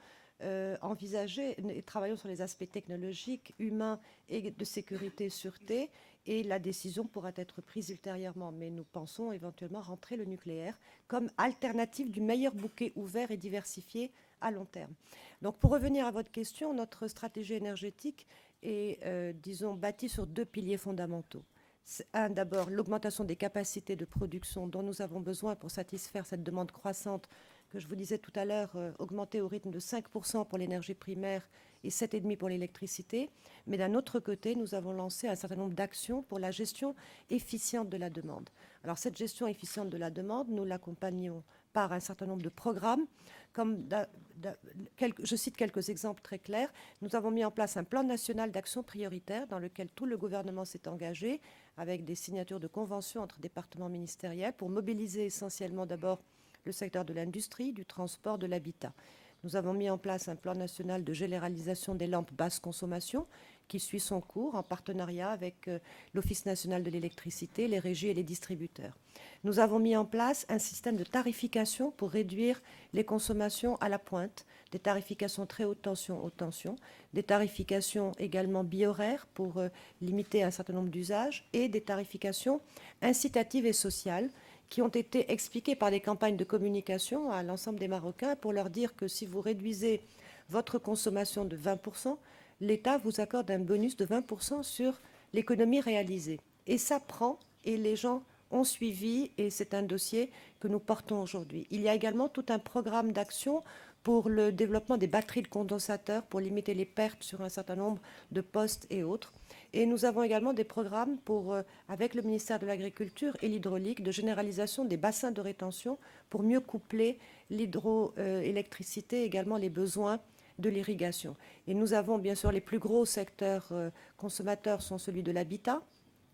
envisagé et travaillé sur les aspects technologiques, humains et de sécurité et sûreté. Et la décision pourra être prise ultérieurement. Mais nous pensons éventuellement rentrer le nucléaire comme alternative du meilleur bouquet ouvert et diversifié à long terme. Donc pour revenir à votre question, notre stratégie énergétique est, disons, bâtie sur deux piliers fondamentaux. Un, d'abord, l'augmentation des capacités de production dont nous avons besoin pour satisfaire cette demande croissante que je vous disais tout à l'heure, augmenter au rythme de 5% pour l'énergie primaire et 7,5% pour l'électricité. Mais d'un autre côté, nous avons lancé un certain nombre d'actions pour la gestion efficiente de la demande. Alors cette gestion efficiente de la demande, nous l'accompagnons par un certain nombre de programmes. Je cite quelques exemples très clairs. Nous avons mis en place un plan national d'action prioritaire dans lequel tout le gouvernement s'est engagé avec des signatures de conventions entre départements ministériels pour mobiliser essentiellement d'abord le secteur de l'industrie, du transport, de l'habitat. Nous avons mis en place un plan national de généralisation des lampes basse consommation qui suit son cours en partenariat avec l'Office national de l'électricité, les régies et les distributeurs. Nous avons mis en place un système de tarification pour réduire les consommations à la pointe, des tarifications très haute tension, des tarifications également bi-horaires pour limiter un certain nombre d'usages et des tarifications incitatives et sociales qui ont été expliquées par des campagnes de communication à l'ensemble des Marocains pour leur dire que si vous réduisez votre consommation de 20%, l'État vous accorde un bonus de 20% sur l'économie réalisée. Et ça prend, et les gens ont suivi, et c'est un dossier que nous portons aujourd'hui. Il y a également tout un programme d'action pour le développement des batteries de condensateurs, pour limiter les pertes sur un certain nombre de postes et autres. Et nous avons également des programmes avec le ministère de l'Agriculture et l'hydraulique, de généralisation des bassins de rétention pour mieux coupler l'hydroélectricité, également les besoins de l'irrigation. Et nous avons bien sûr les plus gros secteurs consommateurs sont celui de l'habitat,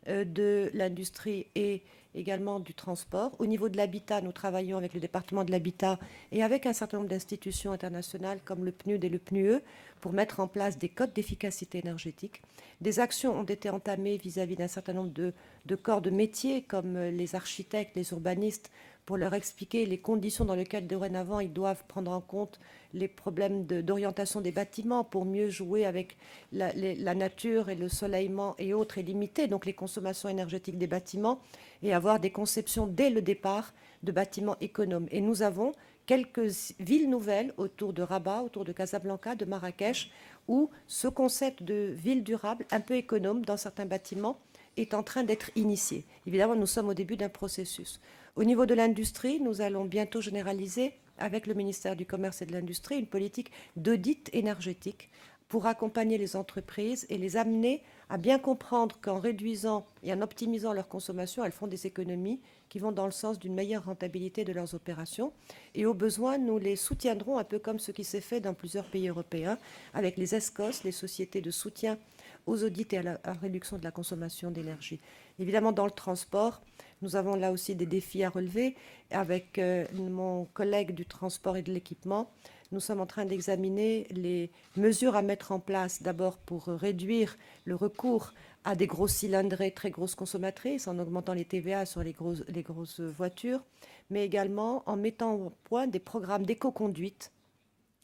de l'industrie et également du transport. Au niveau de l'habitat, nous travaillons avec le département de l'habitat et avec un certain nombre d'institutions internationales comme le PNUD et le PNUE pour mettre en place des codes d'efficacité énergétique. Des actions ont été entamées vis-à-vis d'un certain nombre de corps de métiers comme les architectes, les urbanistes, pour leur expliquer les conditions dans lesquelles dorénavant ils doivent prendre en compte les problèmes d'orientation des bâtiments pour mieux jouer avec la nature et le soleillement et autres et limiter donc les consommations énergétiques des bâtiments et avoir des conceptions dès le départ de bâtiments économes. Et nous avons quelques villes nouvelles autour de Rabat, autour de Casablanca, de Marrakech, où ce concept de ville durable, un peu économe dans certains bâtiments, est en train d'être initié. Évidemment, nous sommes au début d'un processus. Au niveau de l'industrie, nous allons bientôt généraliser, avec le ministère du Commerce et de l'Industrie, une politique d'audit énergétique pour accompagner les entreprises et les amener à bien comprendre qu'en réduisant et en optimisant leur consommation, elles font des économies qui vont dans le sens d'une meilleure rentabilité de leurs opérations. Et au besoin, nous les soutiendrons un peu comme ce qui s'est fait dans plusieurs pays européens avec les ESCOS, les sociétés de soutien aux audits et à la réduction de la consommation d'énergie. Évidemment, dans le transport, nous avons là aussi des défis à relever. Avec mon collègue du transport et de l'équipement, nous sommes en train d'examiner les mesures à mettre en place, d'abord pour réduire le recours à des grosses cylindrées, très grosses consommatrices, en augmentant les TVA sur les grosses voitures, mais également en mettant au point des programmes d'éco-conduite,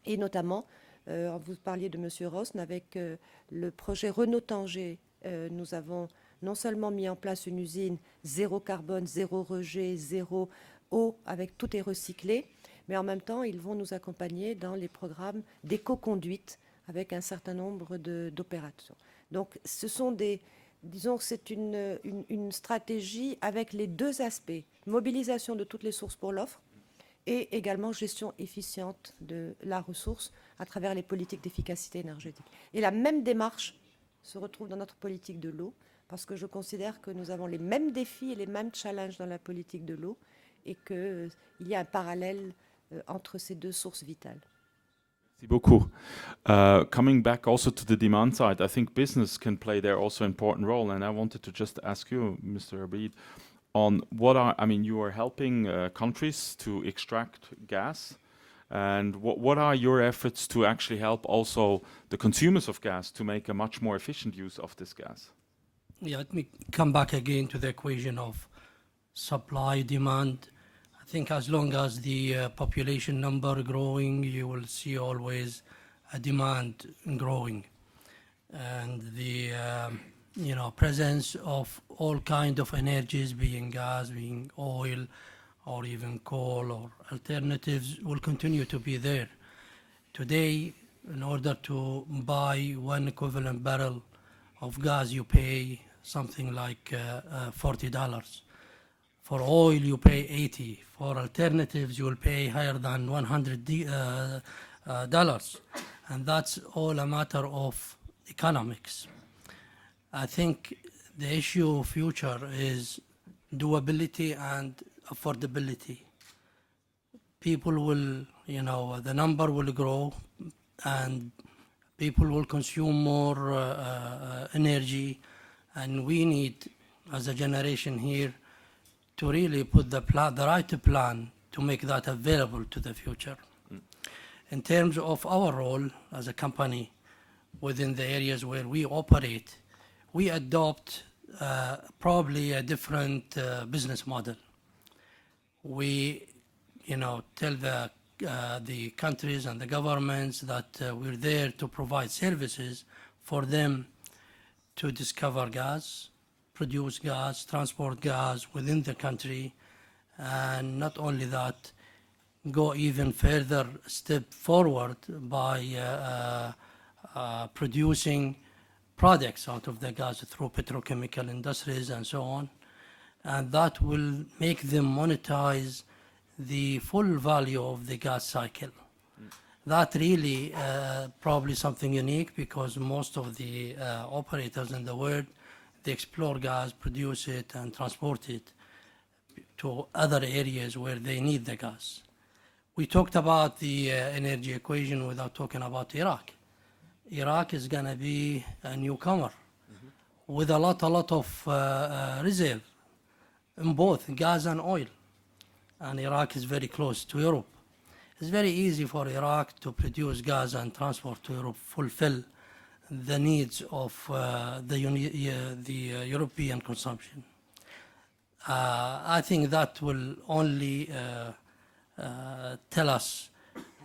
et notamment, vous parliez de M. Rosn, avec le projet Renault-Tanger, nous avons non seulement mis en place une usine zéro carbone, zéro rejet, zéro eau, avec tout est recyclé, mais en même temps, ils vont nous accompagner dans les programmes d'éco-conduite avec un certain nombre d'opérations. Donc, ce sont disons que c'est une stratégie avec les deux aspects, mobilisation de toutes les sources pour l'offre et également gestion efficiente de la ressource à travers les politiques d'efficacité énergétique. Et la même démarche se retrouve dans notre politique de l'eau, parce que je considère que nous avons les mêmes défis et les mêmes challenges dans la politique de l'eau et qu'il y a un parallèle entre ces deux sources vitales. Merci beaucoup. Coming back also to the demand side, I think business can play there also an important role. And I wanted to just ask you, Mr. Arbeed, on you are helping countries to extract gas. And what are your efforts to actually help also the consumers of gas to make a much more efficient use of this gas? Yeah, let me come back again to the equation of supply, demand. I think as long as the population number growing, you will see always a demand growing. And the presence of all kind of energies, being gas, being oil, or even coal or alternatives will continue to be there. Today, in order to buy one equivalent barrel of gas, you pay something like $40. For oil, you pay $80. For alternatives, you will pay higher than $100. And that's all a matter of economics. I think the issue of future is doability and affordability. People will, the number will grow and people will consume more energy, and we need, as a generation here, to really put the right plan to make that available to the future. In terms of our role as a company within the areas where we operate, we adopt probably a different business model. We, tell the countries and the governments that we're there to provide services for them to discover gas, produce gas, transport gas within the country, and not only that, go even further step forward by producing products out of the gas through petrochemical industries and so on. And that will make them monetize the full value of the gas cycle. That really probably something unique, because most of the operators in the world, they explore gas, produce it, and transport it to other areas where they need the gas. We talked about the energy equation without talking about Iraq. Iraq is going to be a newcomer with a lot of reserve in both gas and oil. And Iraq is very close to Europe. It's very easy for Iraq to produce gas and transport to Europe, fulfill the needs of the European consumption. I think that will only tell us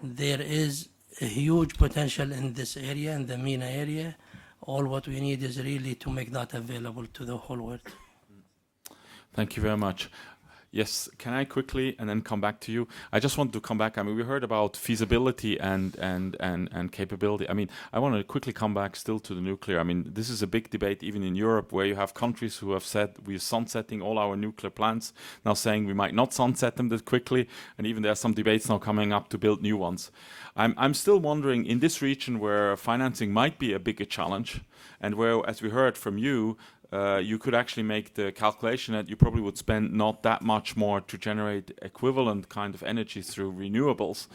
there is a huge potential in this area, in the MENA area. All what we need is really to make that available to the whole world. Thank you very much. Yes, can I quickly and then come back to you? I just want to come back. I mean, we heard about feasibility and capability. I mean, I want to quickly come back still to the nuclear. I mean, this is a big debate even in Europe, where you have countries who have said we're sunsetting all our nuclear plants, now saying we might not sunset them that quickly, and even there are some debates now coming up to build new ones. I'm still wondering, in this region where financing might be a bigger challenge, and where, as we heard from you, you could actually make the calculation that you probably would spend not that much more to generate equivalent kind of energy through renewables.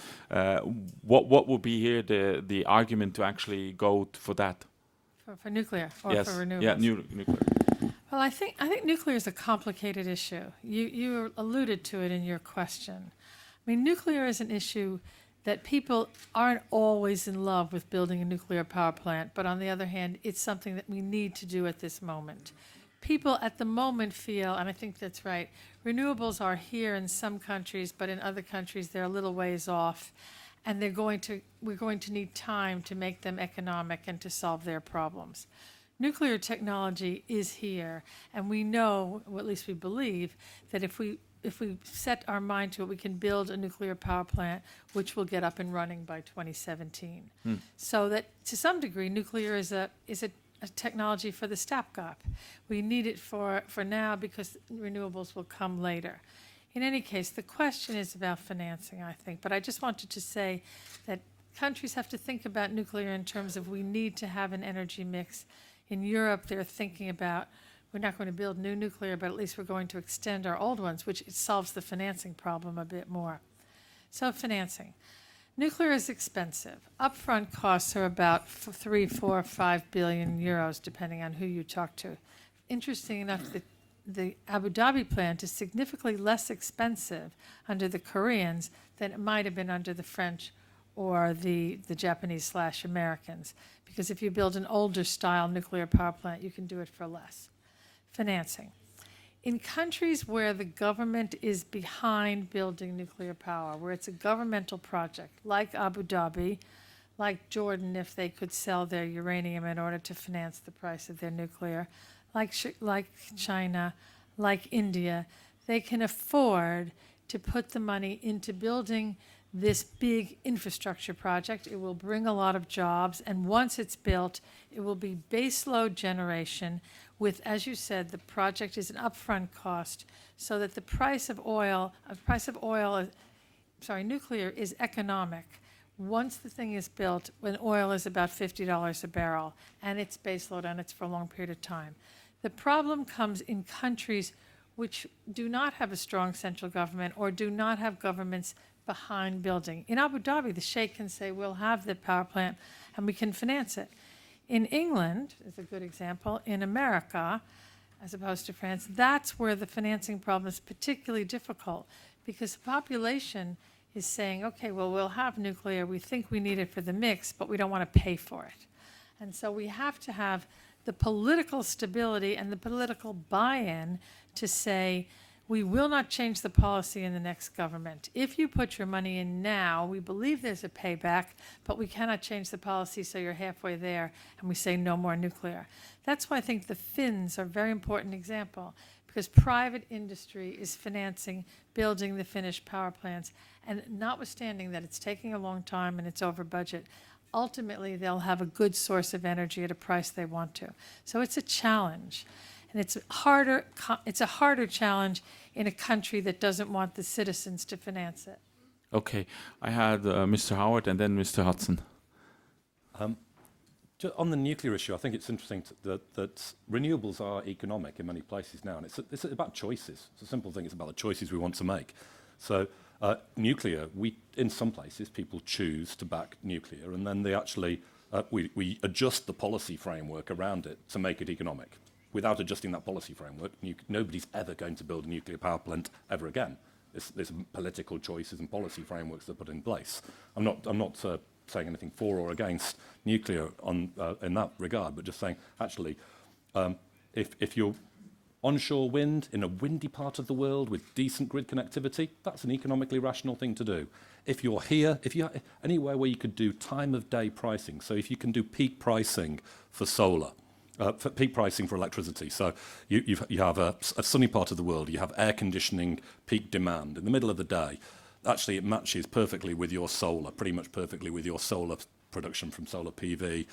What would be here the argument to actually go for that? For nuclear or Yes. for renewables? Yeah, nuclear. Well, I think nuclear is a complicated issue. You alluded to it in your question. I mean, nuclear is an issue that people aren't always in love with building a nuclear power plant, but on the other hand, it's something that we need to do at this moment. People at the moment feel, and I think that's right, renewables are here in some countries, but in other countries they're a little ways off, and we're going to need time to make them economic and to solve their problems. Nuclear technology is here, and we know, or at least we believe, that if we set our mind to it, we can build a nuclear power plant which will get up and running by 2017. So that, to some degree, nuclear is a technology for the stopgap. We need it for now because renewables will come later. In any case, the question is about financing, I think. But I just wanted to say that countries have to think about nuclear in terms of we need to have an energy mix. In Europe, they're thinking about, we're not going to build new nuclear, but at least we're going to extend our old ones, which it solves the financing problem a bit more. So financing. Nuclear is expensive. Upfront costs are about 3, 4, 5 billion euros, depending on who you talk to. Interesting enough, the Abu Dhabi plant is significantly less expensive under the Koreans than it might have been under the French or the Japanese/Americans. Because if you build an older style nuclear power plant, you can do it for less. Financing. In countries where the government is behind building nuclear power, where it's a governmental project, like Abu Dhabi, like Jordan, if they could sell their uranium in order to finance the price of their nuclear, like China, like India, they can afford to put the money into building this big infrastructure project. It will bring a lot of jobs, and once it's built, it will be baseload generation with, as you said, the project is an upfront cost, so that the price of nuclear is economic. Once the thing is built, when oil is about $50 a barrel, and it's baseload and it's for a long period of time. The problem comes in countries which do not have a strong central government or do not have governments behind building. In Abu Dhabi, the sheikh can say, we'll have the power plant and we can finance it. In England, is a good example, in America, as opposed to France, that's where the financing problem is particularly difficult, because the population is saying, okay, well, we'll have nuclear, we think we need it for the mix, but we don't want to pay for it. And so we have to have the political stability and the political buy-in to say, we will not change the policy in the next government. If you put your money in now, we believe there's a payback, but we cannot change the policy, so you're halfway there, and we say no more nuclear. That's why I think the Finns are a very important example, because private industry is financing building the Finnish power plants, and notwithstanding that it's taking a long time and it's over budget, ultimately they'll have a good source of energy at a price they want to. So it's a challenge. And it's a harder challenge in a country that doesn't want the citizens to finance it. Okay, I had Mr. Howard and then Mr. Hudson. On the nuclear issue, I think it's interesting that renewables are economic in many places now, and it's about choices. It's a simple thing. It's about the choices we want to make. So nuclear, in some places, people choose to back nuclear, and then they actually we adjust the policy framework around it to make it economic. Without adjusting that policy framework, nobody's ever going to build a nuclear power plant ever again. There's political choices and policy frameworks that are put in place. I'm not saying anything for or against nuclear in that regard, but just saying, actually, if you're onshore wind in a windy part of the world with decent grid connectivity, that's an economically rational thing to do. If you're here, if you're anywhere where you could do time of day pricing, so if you can do peak pricing for solar, for peak pricing for electricity. So you have a sunny part of the world, you have air conditioning peak demand. In the middle of the day, actually it matches perfectly with your solar, pretty much perfectly with your solar production from solar PV.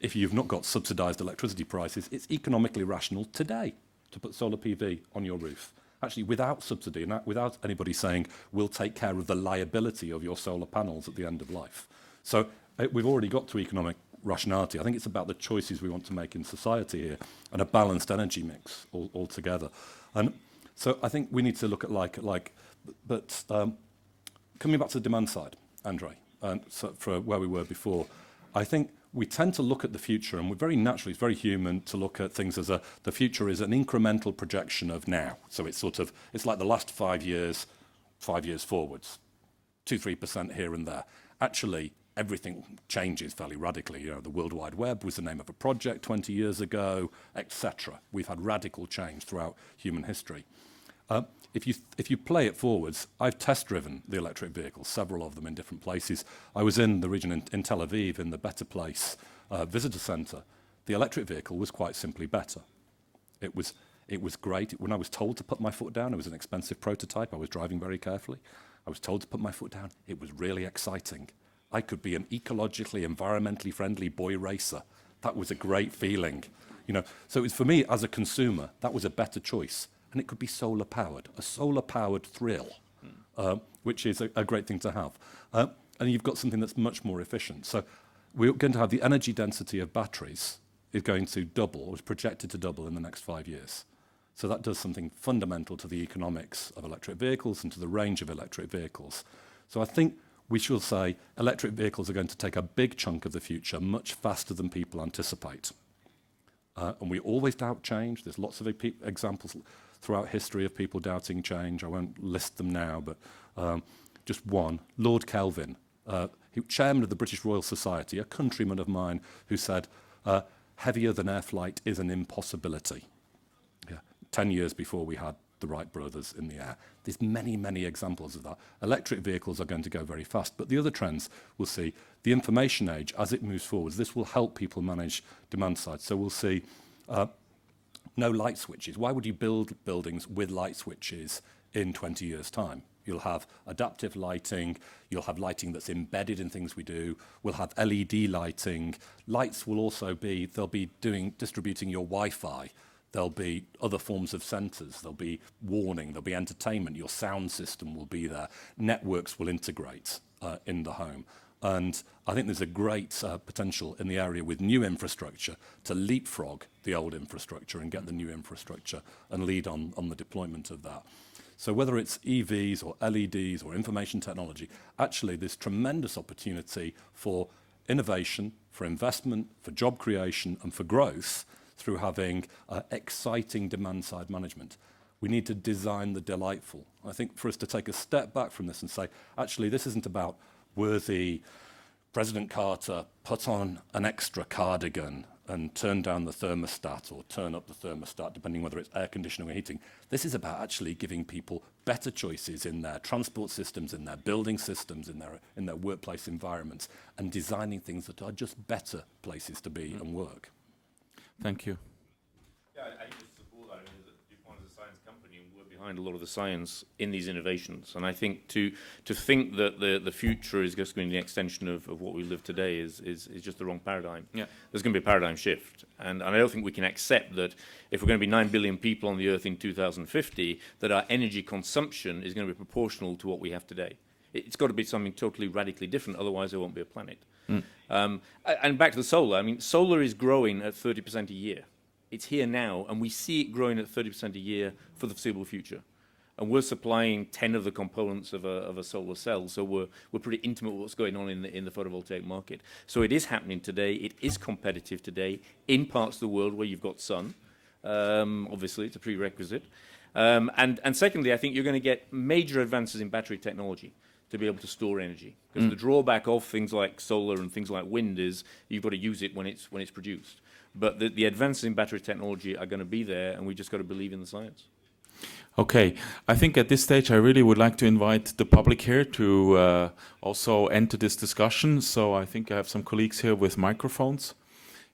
If you've not got subsidised electricity prices, it's economically rational today to put solar PV on your roof. Actually, without subsidy and without anybody saying, we'll take care of the liability of your solar panels at the end of life. So we've already got to economic rationality. I think it's about the choices we want to make in society here and a balanced energy mix altogether. And so I think we need to look at but coming back to the demand side, André, and so for where we were before, I think we tend to look at the future, and we're very naturally, it's very human to look at things as the future is an incremental projection of now. So it's like the last 5 years forwards, 2-3% here and there. Actually, everything changes fairly radically. You know, the World Wide Web was the name of a project 20 years ago, etc. We've had radical change throughout human history. If you play it forwards, I've test-driven the electric vehicles, several of them in different places. I was in the region in Tel Aviv, in the Better Place visitor centre. The electric vehicle was quite simply better. It was great. When I was told to put my foot down, it was an expensive prototype. I was driving very carefully. I was told to put my foot down. It was really exciting. I could be an ecologically, environmentally friendly boy racer. That was a great feeling. You know, so it was, for me as a consumer, that was a better choice. And it could be solar powered, a solar powered thrill, which is a great thing to have. And you've got something that's much more efficient. So we're going to have the energy density of batteries is going to double, or is projected to double in the next 5 years. So that does something fundamental to the economics of electric vehicles and to the range of electric vehicles. So I think we should say electric vehicles are going to take a big chunk of the future much faster than people anticipate. And we always doubt change. There's lots of examples throughout history of people doubting change. I won't list them now, but just one. Lord Kelvin, chairman of the British Royal Society, a countryman of mine, who said, heavier than air flight is an impossibility. 10 years before we had the Wright brothers in the air. There's many, many examples of that. Electric vehicles are going to go very fast, but the other trends we'll see, the information age, as it moves forwards, this will help people manage demand side. So we'll see no light switches. Why would you build buildings with light switches in 20 years' time? You'll have adaptive lighting, you'll have lighting that's embedded in things we do, we'll have LED lighting. Lights will also be, they'll be distributing your Wi-Fi. There'll be other forms of sensors. There'll be warning. There'll be entertainment. Your sound system will be there. Networks will integrate in the home. And I think there's a great potential in the area with new infrastructure to leapfrog the old infrastructure and get the new infrastructure and lead on the deployment of that. So whether it's EVs or LEDs or information technology, actually there's tremendous opportunity for innovation, for investment, for job creation and for growth through having exciting demand-side management. We need to design the delightful. I think for us to take a step back from this and say, actually, this isn't about worthy President Carter put on an extra cardigan and turn down the thermostat or turn up the thermostat, depending whether it's air conditioning or heating. This is about actually giving people better choices in their transport systems, in their building systems, in their workplace environments, and designing things that are just better places to be and work. Thank you. Yeah, I just support that. I mean, DuPont is a science company, and we're behind a lot of the science in these innovations. And I think to think that the future is just going to be an extension of what we live today is just the wrong paradigm. Yeah. There's going to be a paradigm shift. And I don't think we can accept that if we're going to be 9 billion people on the Earth in 2050, that our energy consumption is going to be proportional to what we have today. It's got to be something totally radically different, otherwise there won't be a planet. And back to the solar, I mean, solar is growing at 30% a year. It's here now, and we see it growing at 30% a year for the foreseeable future. And we're supplying 10 of the components of a solar cell, so we're pretty intimate with what's going on in the photovoltaic market. So it is happening today. It is competitive today in parts of the world where you've got sun. Obviously, it's a prerequisite. And secondly, I think you're going to get major advances in battery technology to be able to store energy. Because the drawback of things like solar and things like wind is you've got to use it when it's produced. But the advances in battery technology are going to be there, and we just got to believe in the science. Okay, I think at this stage I really would like to invite the public here to also enter this discussion. So I think I have some colleagues here with microphones.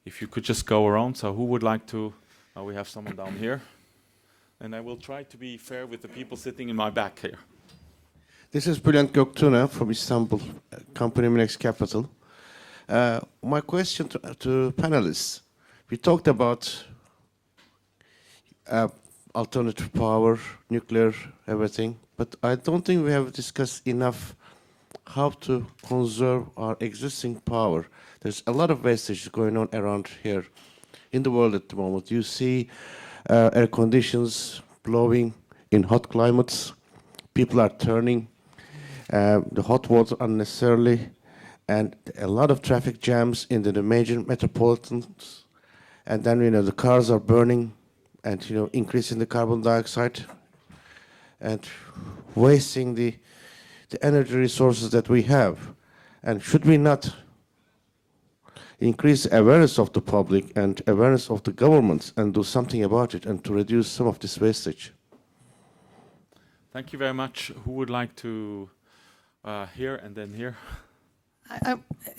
If you could just go around. So who would like to? We have someone down here. And I will try to be fair with the people sitting in my back here. This is Bülent Göktürk from Istanbul, company Emirates Capital. My question to panelists. We talked about alternative power, nuclear, everything, but I don't think we have discussed enough how to conserve our existing power. There's a lot of wastage going on around here in the world at the moment. You see air conditions blowing in hot climates. People are turning the hot water unnecessarily, and a lot of traffic jams in the major metropolitans. And then, the cars are burning and, increasing the carbon dioxide and wasting the energy resources that we have. And should we not increase awareness of the public and awareness of the governments and do something about it and to reduce some of this wastage? Thank you very much. Who would like to here and then here?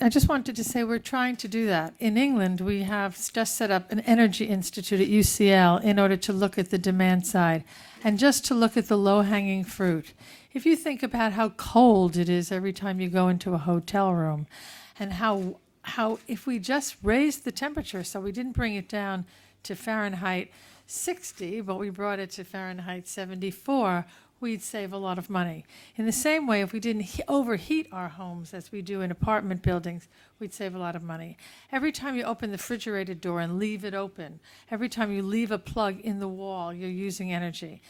I just wanted to say we're trying to do that. In England, we have just set up an energy institute at UCL in order to look at the demand side and just to look at the low-hanging fruit. If you think about how cold it is every time you go into a hotel room, and how if we just raised the temperature, so we didn't bring it down to Fahrenheit 60, but we brought it to Fahrenheit 74, we'd save a lot of money. In the same way, if we didn't overheat our homes as we do in apartment buildings, we'd save a lot of money. Every time you open the refrigerator door and leave it open, every time you leave a plug in the wall, you're using energy.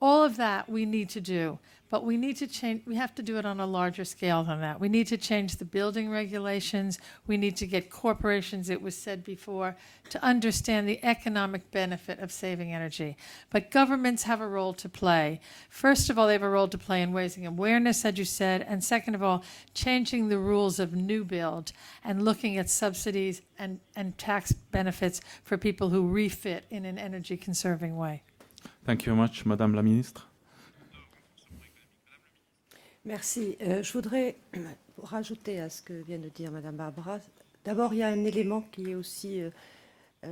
All of that we need to do, but we need to change. We have to do it on a larger scale than that. We need to change the building regulations. We need to get corporations, it was said before, to understand the economic benefit of saving energy. But governments have a role to play. First of all, they have a role to play in raising awareness, as you said, and second of all, changing the rules of new build and looking at subsidies and tax benefits for people who refit in an energy-conserving way. Thank you very much, Madame la Ministre. Merci. Je voudrais rajouter à ce que vient de dire Madame Barbara. D'abord, il y a un élément qui est aussi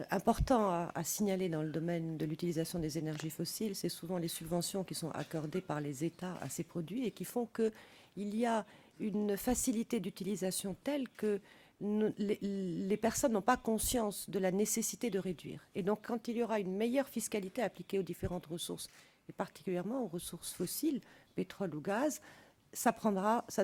important à signaler dans le domaine de l'utilisation des énergies fossiles. C'est souvent les subventions qui sont accordées par les États à ces produits et qui font qu'il y a une facilité d'utilisation telle que les personnes n'ont pas conscience de la nécessité de réduire. Et donc, quand il y aura une meilleure fiscalité appliquée aux différentes ressources, et particulièrement aux ressources fossiles, pétrole ou gaz, ça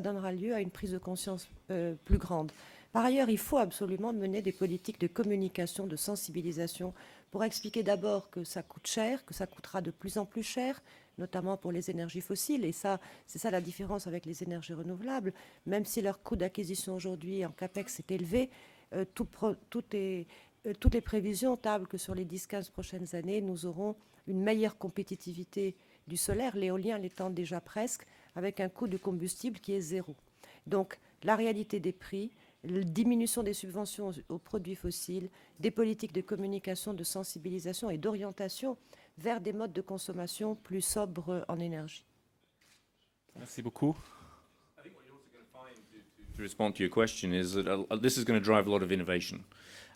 donnera lieu à une prise de conscience plus grande. Par ailleurs, il faut absolument mener des politiques de communication, de sensibilisation, pour expliquer d'abord que ça coûte cher, que ça coûtera de plus en plus cher, notamment pour les énergies fossiles. Et ça, c'est ça la différence avec les énergies renouvelables. Même si leur coût d'acquisition aujourd'hui en CAPEX est élevé, toutes les prévisions tablent que sur les 10-15 prochaines années, nous aurons une meilleure compétitivité du solaire, l'éolien l'étant déjà presque, avec un coût de combustible qui est zéro. Donc la réalité des prix, la diminution des subventions aux produits fossiles, des politiques de communication, de sensibilisation et d'orientation vers des modes de consommation plus sobres en énergie. Merci beaucoup. To respond to your question is that this is going to drive a lot of innovation.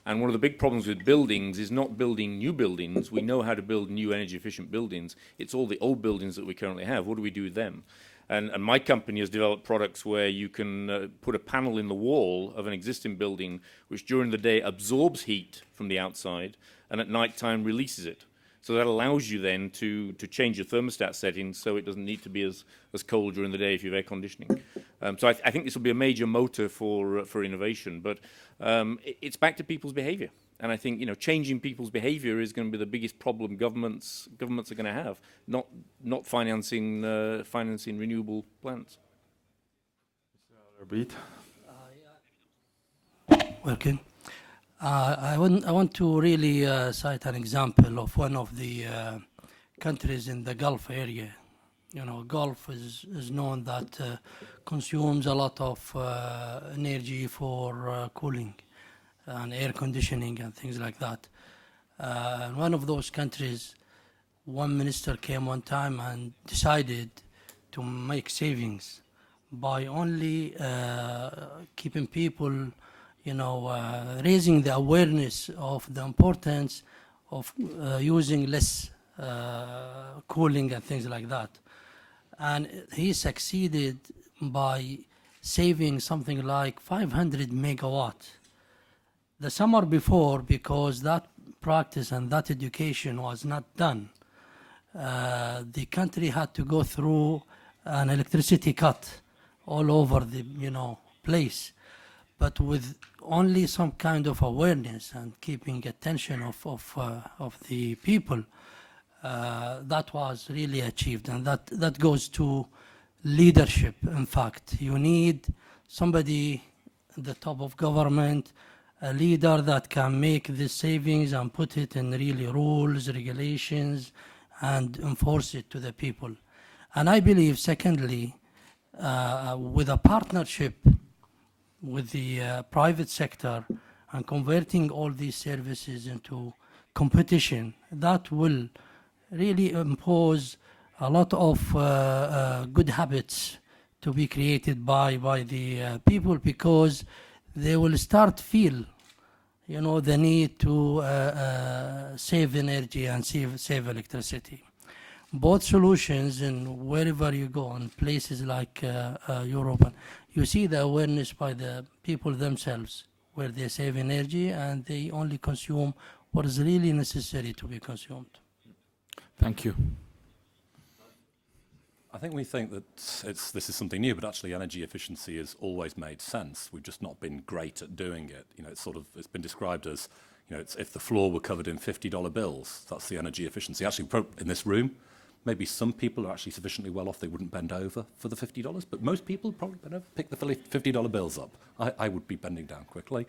And one of the big problems with buildings is not building new buildings. We know how to build new energy efficient buildings. It's all the old buildings that we currently have. What do we do with them? And my company has developed products where you can put a panel in the wall of an existing building which during the day absorbs heat from the outside and at night time releases it. So that allows you then to change your thermostat settings so it doesn't need to be as cold during the day if you have air conditioning. So I think this will be a major motor for innovation, but it's back to people's behaviour. And I think changing people's behaviour is going to be the biggest problem governments are going to have, not financing renewable plants. Arbeed. Working. I want to really cite an example of one of the countries in the Gulf area. Gulf is known that consumes a lot of energy for cooling and air conditioning and things like that. One of those countries, one minister came one time and decided to make savings by only keeping people raising the awareness of the importance of using less cooling and things like that. And he succeeded by saving something like 500 megawatts. The summer before, because that practice and that education was not done, the country had to go through an electricity cut all over the place. But with only some kind of awareness and keeping attention of the people, that was really achieved. And that goes to leadership, in fact. You need somebody at the top of government, a leader that can make the savings and put it in really rules, regulations, and enforce it to the people. And I believe, secondly, with a partnership with the private sector and converting all these services into competition, that will really impose a lot of good habits to be created by the people, because they will start feel the need to save energy and save electricity. Both solutions, and wherever you go, in places like Europe, you see the awareness by the people themselves, where they save energy and they only consume what is really necessary to be consumed. Thank you. I think we think that this is something new, but actually energy efficiency has always made sense. We've just not been great at doing it. It's been described as, it's if the floor were covered in $50 bills, that's the energy efficiency. Actually, in this room, maybe some people are actually sufficiently well off they wouldn't bend over for the $50, but most people probably bend over, pick the $50 bills up. I would be bending down quickly.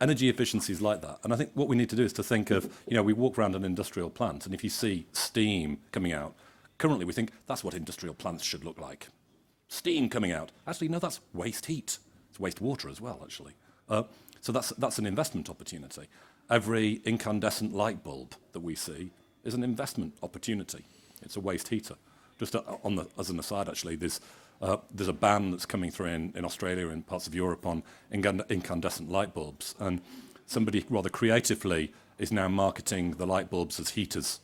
Energy efficiency is like that. And I think what we need to do is to think of, we walk around an industrial plant, and if you see steam coming out, currently we think that's what industrial plants should look like. Steam coming out. Actually, no, that's waste heat. It's waste water as well, actually. So that's an investment opportunity. Every incandescent light bulb that we see is an investment opportunity. It's a waste heater. Just as an aside, actually, there's a ban that's coming through in Australia and parts of Europe on incandescent light bulbs, and somebody rather creatively is now marketing the light bulbs as heaters,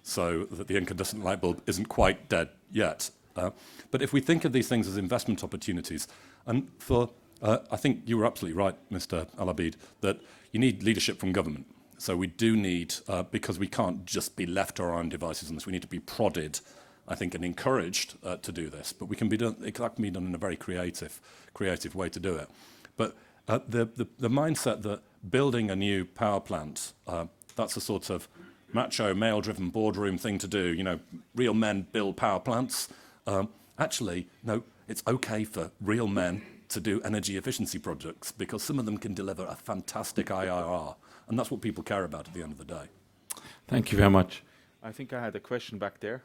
so that the incandescent light bulb isn't quite dead yet. But if we think of these things as investment opportunities, and I think you were absolutely right, Mr. Arbeed, that you need leadership from government. So we do need, because we can't just be left to our own devices on this, we need to be prodded, I think, and encouraged to do this. But it can be done in a very creative way to do it. But the mindset that building a new power plant, that's a sort of macho, male-driven boardroom thing to do. Real men build power plants. Actually, no, it's okay for real men to do energy efficiency projects, because some of them can deliver a fantastic IRR. And that's what people care about at the end of the day. Thank you very much. I think I had a question back there.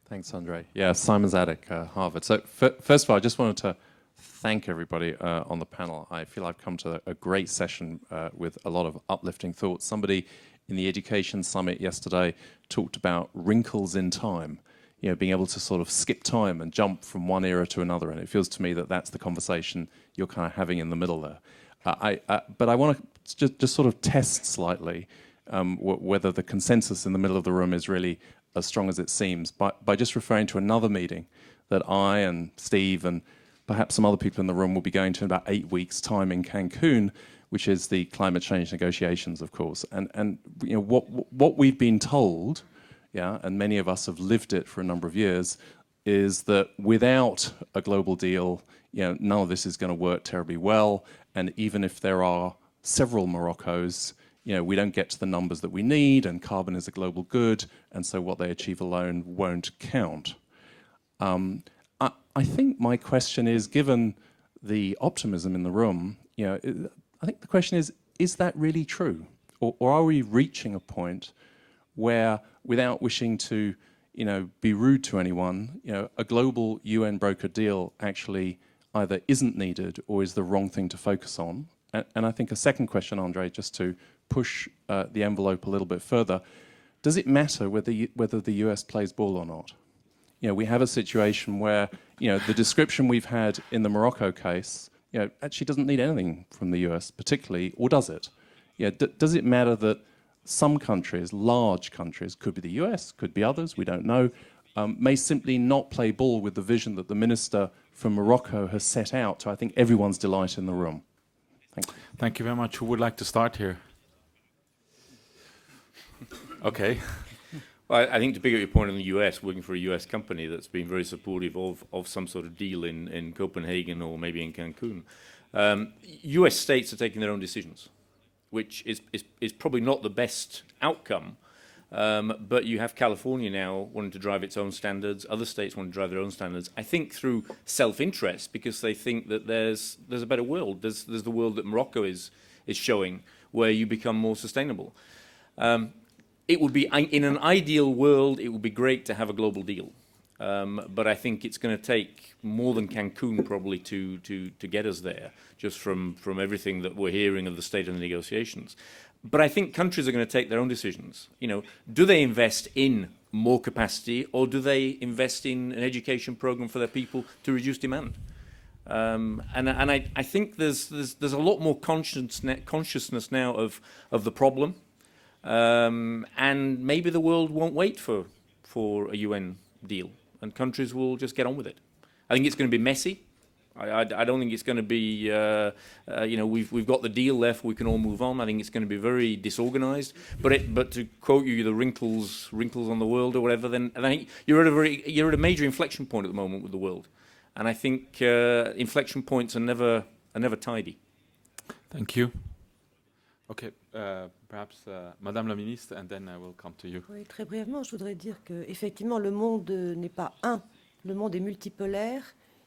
Thanks, André. Yeah, Simon Zadek, Harvard. So first of all, I just wanted to thank everybody on the panel. I feel I've come to a great session with a lot of uplifting thoughts. Somebody in the Education Summit yesterday talked about wrinkles in time, you know, being able to sort of skip time and jump from one era to another. And it feels to me that that's the conversation you're kind of having in the middle there. But I want to just sort of test slightly whether the consensus in the middle of the room is really as strong as it seems by just referring to another meeting that I and Steve and perhaps some other people in the room will be going to in about 8 weeks' time in Cancun, which is the climate change negotiations, of course. And you know what we've been told, yeah, and many of us have lived it for a number of years, is that without a global deal, you know, none of this is going to work terribly well. And even if there are several Moroccos, you know, we don't get to the numbers that we need, and carbon is a global good, and so what they achieve alone won't count. I think my question is, given the optimism in the room, you know, I think the question is that really true? Or are we reaching a point where, without wishing to, you know, be rude to anyone, you know, a global UN brokered deal actually either isn't needed or is the wrong thing to focus on? And I think a second question, André, just to push the envelope a little bit further, does it matter whether the US plays ball or not? You know, we have a situation where, you know, the description we've had in the Morocco case, you know, actually doesn't need anything from the US particularly, or does it? You know, does it matter that some countries, large countries, could be the US, could be others, we don't know, may simply not play ball with the vision that the minister from Morocco has set out to, I think, everyone's delight in the room? Thank you. Thank you very much. Who would like to start here? Okay. Well, I think to pick up your point on the US, working for a US company that's been very supportive of some sort of deal in Copenhagen or maybe in Cancun, US states are taking their own decisions, which is probably not the best outcome. But you have California now wanting to drive its own standards. Other states want to drive their own standards. I think through self-interest, because they think that there's a better world. There's the world that Morocco is showing, where you become more sustainable. It would be, in an ideal world, it would be great to have a global deal. But I think it's going to take more than Cancun probably to get us there, just from everything that we're hearing of the state of the negotiations. But I think countries are going to take their own decisions. You know, do they invest in more capacity, or do they invest in an education program for their people to reduce demand? And I think there's a lot more consciousness now of the problem. And maybe the world won't wait for a UN deal, and countries will just get on with it. I think it's going to be messy. I don't think it's going to be, you know, we've got the deal left, we can all move on. I think it's going to be very disorganized. But to quote you, the wrinkles on the world or whatever, then I think you're at a major inflection point at the moment with the world, and I think inflection points are never tidy. Thank you. Okay, perhaps Madame la Ministre, and then I will come to you. Oui, très brièvement, je voudrais dire que effectivement, le monde n'est pas un. Le monde est multipolaire.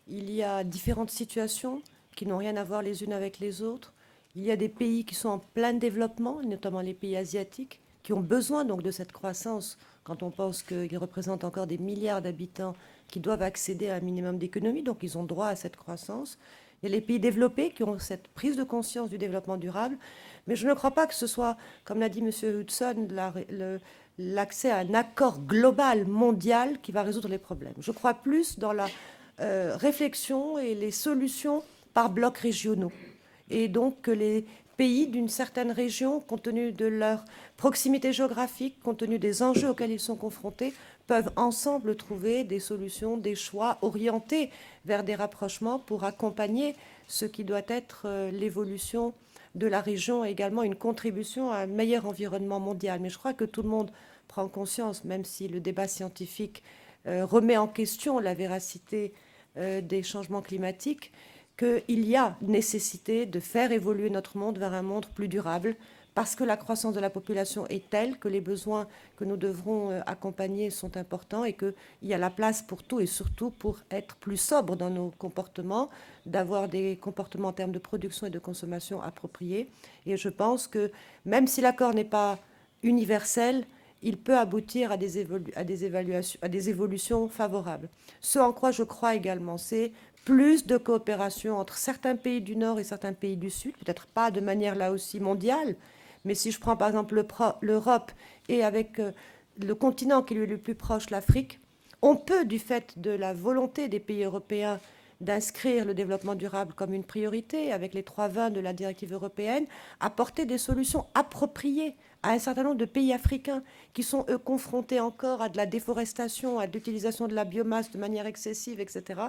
Il y a différentes situations qui n'ont rien à voir les unes avec les autres. Il y a des pays qui sont en plein développement, notamment les pays asiatiques, qui ont besoin donc de cette croissance quand on pense qu'ils représentent encore des milliards d'habitants qui doivent accéder à un minimum d'économie, donc ils ont droit à cette croissance. Il y a les pays développés qui ont cette prise de conscience du développement durable, mais je ne crois pas que ce soit, comme l'a dit M. Hudson, l'accès à un accord global mondial qui va résoudre les problèmes. Je crois plus dans la réflexion et les solutions par blocs régionaux. Et donc que les pays d'une certaine région, compte tenu de leur proximité géographique, compte tenu des enjeux auxquels ils sont confrontés, peuvent ensemble trouver des solutions, des choix orientés vers des rapprochements pour accompagner ce qui doit être l'évolution de la région et également une contribution à un meilleur environnement mondial. Mais je crois que tout le monde prend conscience, même si le débat scientifique remet en question la véracité des changements climatiques, qu'il y a nécessité de faire évoluer notre monde vers un monde plus durable, parce que la croissance de la population est telle que les besoins que nous devrons accompagner sont importants et qu'il y a la place pour tout et surtout pour être plus sobre dans nos comportements, d'avoir des comportements en termes de production et de consommation appropriés. Et je pense que même si l'accord n'est pas universel, il peut aboutir à des évolutions favorables. Ce en quoi je crois également, c'est plus de coopération entre certains pays du Nord et certains pays du Sud, peut-être pas de manière là aussi mondiale, mais si je prends par exemple l'Europe et avec le continent qui lui est le plus proche, l'Afrique, on peut, du fait de la volonté des pays européens d'inscrire le développement durable comme une priorité, avec les 3.20 de la directive européenne, apporter des solutions appropriées à un certain nombre de pays africains qui sont, eux, confrontés encore à de la déforestation, à de l'utilisation de la biomasse de manière excessive, etc.,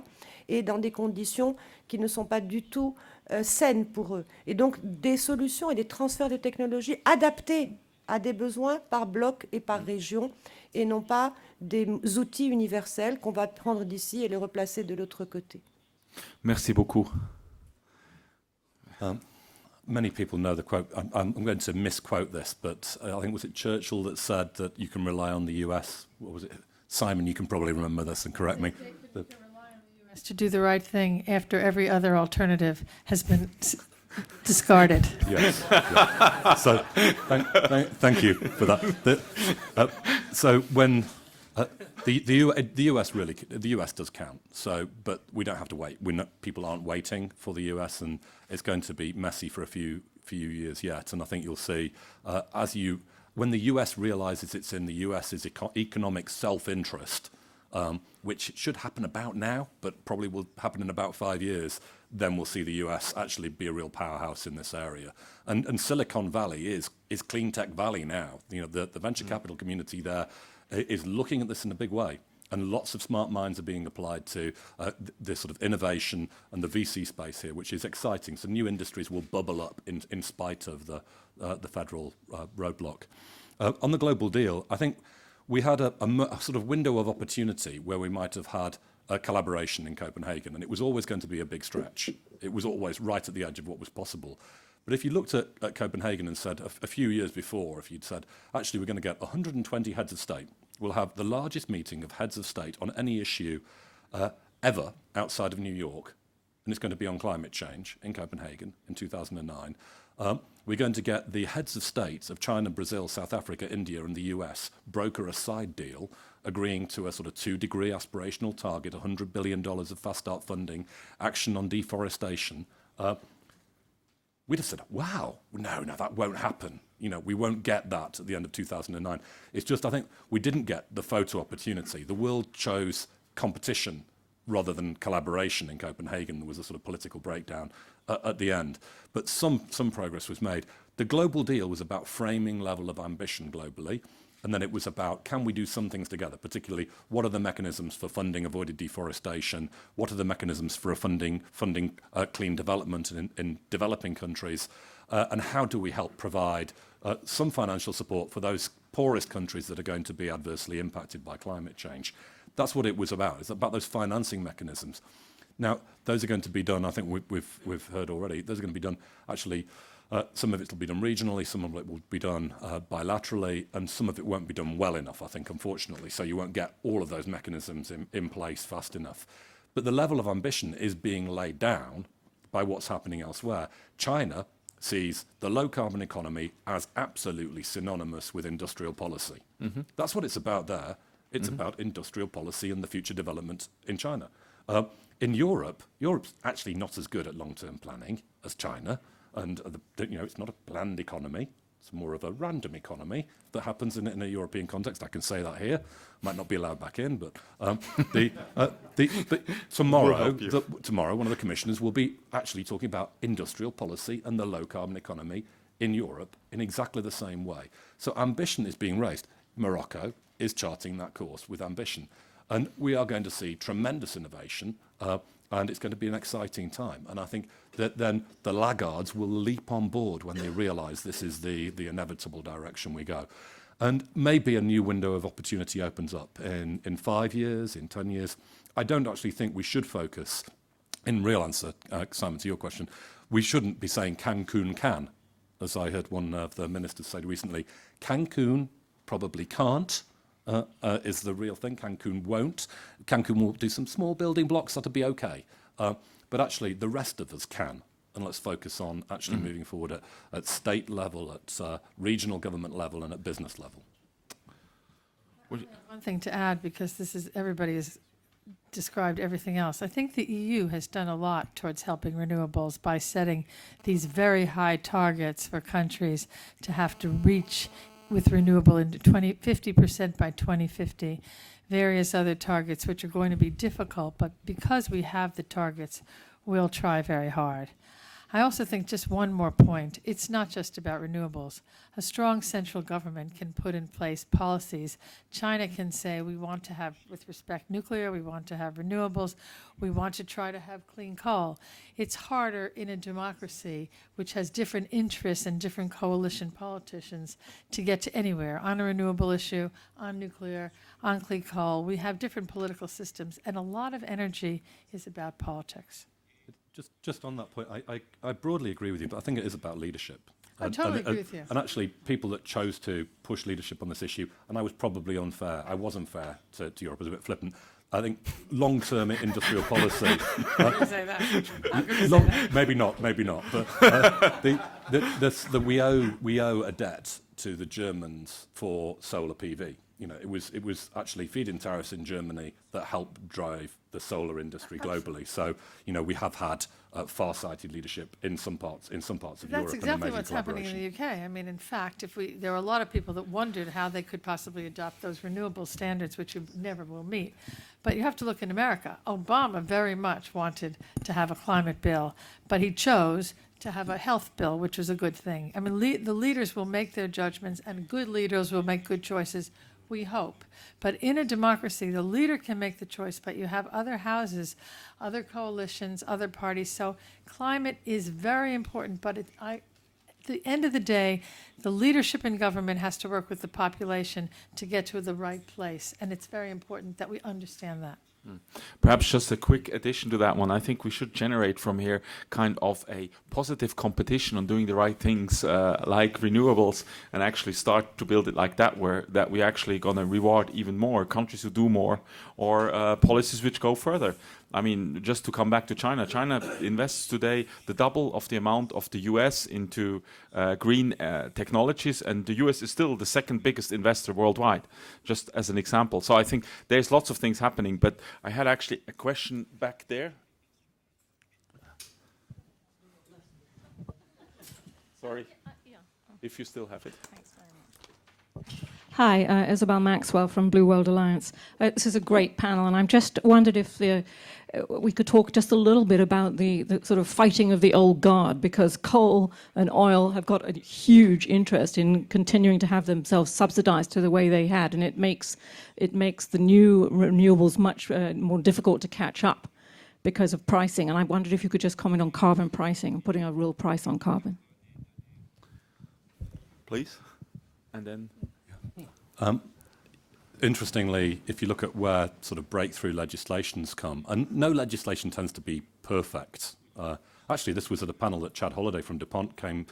et dans des conditions qui ne sont pas du tout saines pour eux. Et donc, des solutions et des transferts de technologies adaptés à des besoins par bloc et par région, et non pas des outils universels qu'on va prendre d'ici et les replacer de l'autre côté. Merci beaucoup. Many people know the quote. I'm going to misquote this, but I think was it Churchill that said that you can rely on the US? What was it? Simon, you can probably remember this and correct me. To do the right thing after every other alternative has been discarded. Yes. Yeah. So thank you for that. So when the US really, the US does count. So, but we don't have to wait. People aren't waiting for the US, and it's going to be messy for a few years yet. And I think you'll see when the US realizes it's in the US's economic self-interest, which should happen about now, but probably will happen in about 5 years, then we'll see the US actually be a real powerhouse in this area. And Silicon Valley is clean tech valley now. You know, the venture capital community there is looking at this in a big way. And lots of smart minds are being applied to this sort of innovation and the VC space here, which is exciting. So new industries will bubble up in spite of the federal roadblock. On the global deal, I think we had a sort of window of opportunity where we might have had a collaboration in Copenhagen, and it was always going to be a big stretch. It was always right at the edge of what was possible. But if you looked at Copenhagen and said a few years before, if you'd said, actually, we're going to get 120 heads of state, we'll have the largest meeting of heads of state on any issue ever outside of New York, and it's going to be on climate change in Copenhagen in 2009. We're going to get the heads of states of China, Brazil, South Africa, India, and the US broker a side deal agreeing to a sort of 2-degree aspirational target, $100 billion of fast start funding, action on deforestation. We'd have said, wow, no, that won't happen. You know, we won't get that at the end of 2009. It's just, I think, we didn't get the photo opportunity. The world chose competition rather than collaboration in Copenhagen. There was a sort of political breakdown at the end. But some progress was made. The global deal was about framing level of ambition globally. And then it was about, can we do some things together? Particularly, what are the mechanisms for funding avoided deforestation? What are the mechanisms for funding clean development in developing countries? And how do we help provide some financial support for those poorest countries that are going to be adversely impacted by climate change? That's what it was about. It's about those financing mechanisms. Now, those are going to be done, I think we've heard already, those are going to be done actually. Some of it will be done regionally, some of it will be done bilaterally, and some of it won't be done well enough, I think, unfortunately. So you won't get all of those mechanisms in place fast enough. But the level of ambition is being laid down by what's happening elsewhere. China sees the low-carbon economy as absolutely synonymous with industrial policy. Mm-hmm. That's what it's about there. It's about industrial policy and the future development in China. In Europe, Europe's actually not as good at long-term planning as China. And it's not a planned economy. It's more of a random economy that happens in a European context. I can say that here. Might not be allowed back in, but tomorrow, one of the commissioners will be actually talking about industrial policy and the low-carbon economy in Europe in exactly the same way. So ambition is being raised. Morocco is charting that course with ambition. And we are going to see tremendous innovation, and it's going to be an exciting time. And I think that then the laggards will leap on board when they realise this is the inevitable direction we go. And maybe a new window of opportunity opens up in 5 years, in 10 years. I don't actually think we should focus, in real answer, Simon, to your question, we shouldn't be saying Cancun can, as I heard one of the ministers say recently. Cancun probably can't. Is the real thing. Cancun won't. Cancun will do some small building blocks that'll be okay. But actually, the rest of us can. and let's focus on actually moving forward at state level, at regional government level, and at business level. One thing to add, because everybody has described everything else. I think the EU has done a lot towards helping renewables by setting these very high targets for countries to have to reach with renewable into 50% by 2050, various other targets which are going to be difficult, but because we have the targets, we'll try very hard. I also think just one more point, it's not just about renewables. A strong central government can put in place policies. China can say we want to have, with respect nuclear, we want to have renewables, we want to try to have clean coal. It's harder in a democracy which has different interests and different coalition politicians to get to anywhere on a renewable issue, on nuclear, on clean coal. We have different political systems, and a lot of energy is about politics. Just on that point, I broadly agree with you, but I think it is about leadership. I totally agree with you. And actually, people that chose to push leadership on this issue, and I was probably unfair. I was unfair to Europe. I was a bit flippant. I think long-term industrial policy. I'm going to say that. Maybe not. But we owe a debt to the Germans for solar PV. You know, it was actually feed-in tariffs in Germany that helped drive the solar industry globally. So, you know, we have had far-sighted leadership in some parts of Europe. That's exactly what's happening in the UK. I mean, in fact, there are a lot of people that wondered how they could possibly adopt those renewable standards, which you never will meet. But you have to look in America. Obama very much wanted to have a climate bill, but he chose to have a health bill, which was a good thing. I mean, the leaders will make their judgments, and good leaders will make good choices, we hope. But in a democracy, the leader can make the choice, but you have other houses, other coalitions, other parties. So climate is very important, but at the end of the day, the leadership in government has to work with the population to get to the right place. And it's very important that we understand that. Perhaps just a quick addition to that one. I think we should generate from here kind of a positive competition on doing the right things like renewables, and actually start to build it like that, where that we actually going to reward even more countries who do more, or policies which go further. I mean, just to come back to China, China invests today the double of the amount of the US into green technologies, and the US is still the second biggest investor worldwide, just as an example. So I think there's lots of things happening, but I had actually a question back there. Sorry, if you still have it. Thanks very much. Hi, Isabel Maxwell from Blue World Alliance. This is a great panel, and I'm just wondered if we could talk just a little bit about the sort of fighting of the old guard, because coal and oil have got a huge interest in continuing to have themselves subsidized to the way they had, and it makes the new renewables much more difficult to catch up because of pricing. And I wondered if you could just comment on carbon pricing and putting a real price on carbon. Please, and then... Interestingly, if you look at where sort of breakthrough legislations come, and no legislation tends to be perfect. Actually, this was at a panel that Chad Holliday from DuPont came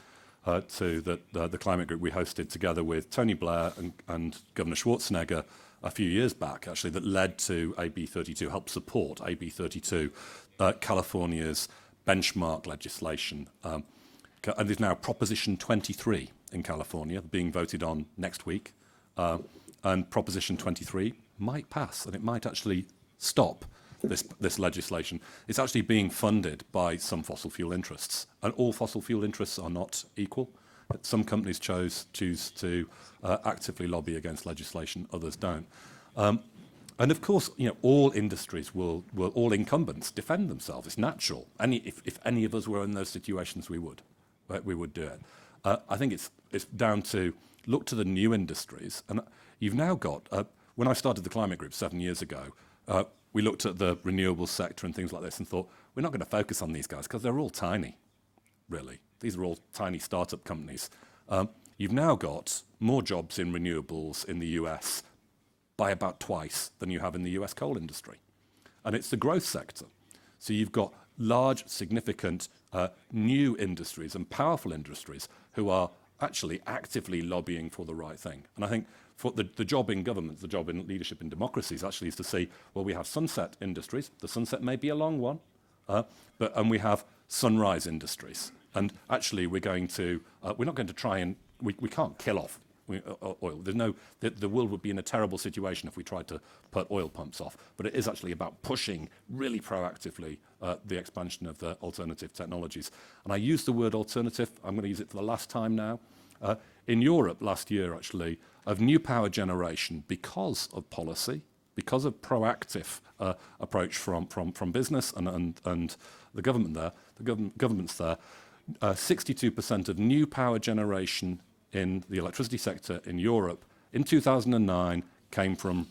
to, the climate group we hosted together with Tony Blair and Governor Schwarzenegger a few years back, actually, that led to AB 32, helped support AB 32, California's benchmark legislation. And there's now Proposition 23 in California being voted on next week. And Proposition 23 might pass, and it might actually stop this legislation. It's actually being funded by some fossil fuel interests, and all fossil fuel interests are not equal. Some companies choose to actively lobby against legislation, others don't. And of course, you know, all industries will all incumbents defend themselves. It's natural. If any of us were in those situations, we would do it. I think it's down to look to the new industries, and you've now got, when I started the climate group 7 years ago, we looked at the renewables sector and things like this and thought, we're not going to focus on these guys because they're all tiny, really. These are all tiny startup companies. You've now got more jobs in renewables in the US by about twice than you have in the US coal industry. And it's the growth sector. So you've got large, significant new industries and powerful industries who are actually actively lobbying for the right thing. And I think for the job in government, the job in leadership in democracies actually is to say, well, we have sunset industries. The sunset may be a long one, and we have sunrise industries. And actually, we're not going to try and we can't kill off oil. The world would be in a terrible situation if we tried to put oil pumps off. But it is actually about pushing really proactively the expansion of the alternative technologies. And I use the word alternative. I'm going to use it for the last time now. In Europe last year, actually, of new power generation, because of policy, because of proactive approach from business and the government there, governments there, 62% of new power generation in the electricity sector in Europe in 2009 came from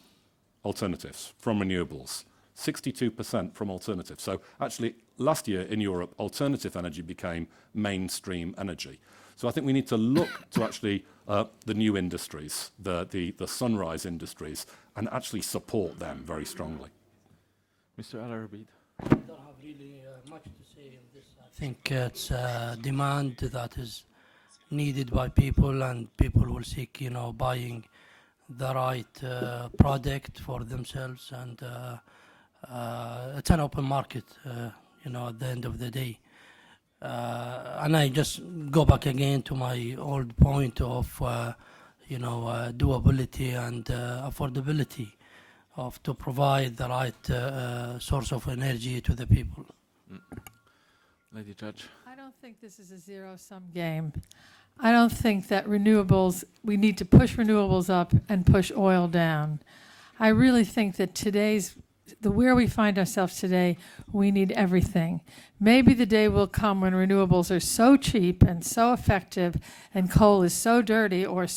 alternatives, from renewables. 62% from alternatives. So actually, last year in Europe, alternative energy became mainstream energy. So I think we need to look to actually the new industries, the sunrise industries, and actually support them very strongly. Mr. Arbeed. I don't have really much to say in this. I think it's a demand that is needed by people, and people will seek, buying the right product for themselves, and it's an open market, at the end of the day. And I just go back again to my old point of, doability and affordability to provide the right source of energy to the people. Lady Judge. I don't think this is a zero-sum game. I don't think that we need to push renewables up and push oil down. I really think that where we find ourselves today, we need everything. Maybe the day will come when renewables are so cheap and so effective, and coal is so dirty, or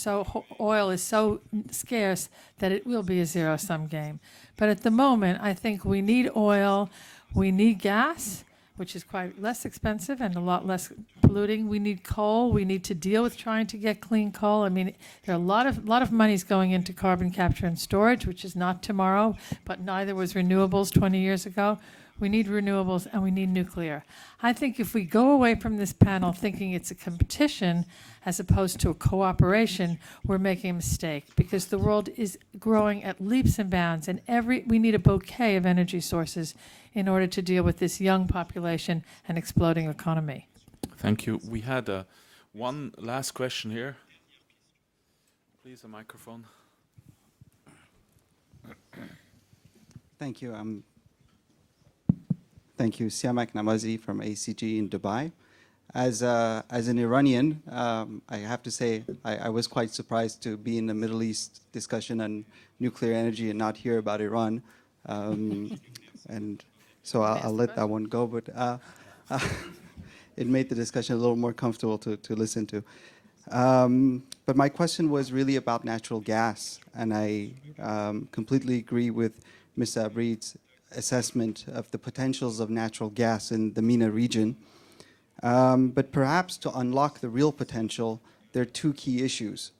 oil is so scarce that it will be a zero-sum game. But at the moment, I think we need oil, we need gas, which is quite less expensive and a lot less polluting. We need coal. We need to deal with trying to get clean coal. I mean, there are a lot of monies going into carbon capture and storage, which is not tomorrow, but neither was renewables 20 years ago. We need renewables and we need nuclear. I think if we go away from this panel thinking it's a competition as opposed to a cooperation, we're making a mistake, because the world is growing at leaps and bounds, and we need a bouquet of energy sources in order to deal with this young population and exploding economy. Thank you. We had one last question here. Please, a microphone. Thank you. Thank you, Siamak Namazi from ACG in Dubai. As an Iranian, I have to say I was quite surprised to be in the Middle East discussion on nuclear energy and not hear about Iran. And so I'll let that one go. But it made the discussion a little more comfortable to listen to. But my question was really about natural gas, and I completely agree with Mr. Arbeed's assessment of the potentials of natural gas in the MENA region. But perhaps to unlock the real potential, there are two key issues.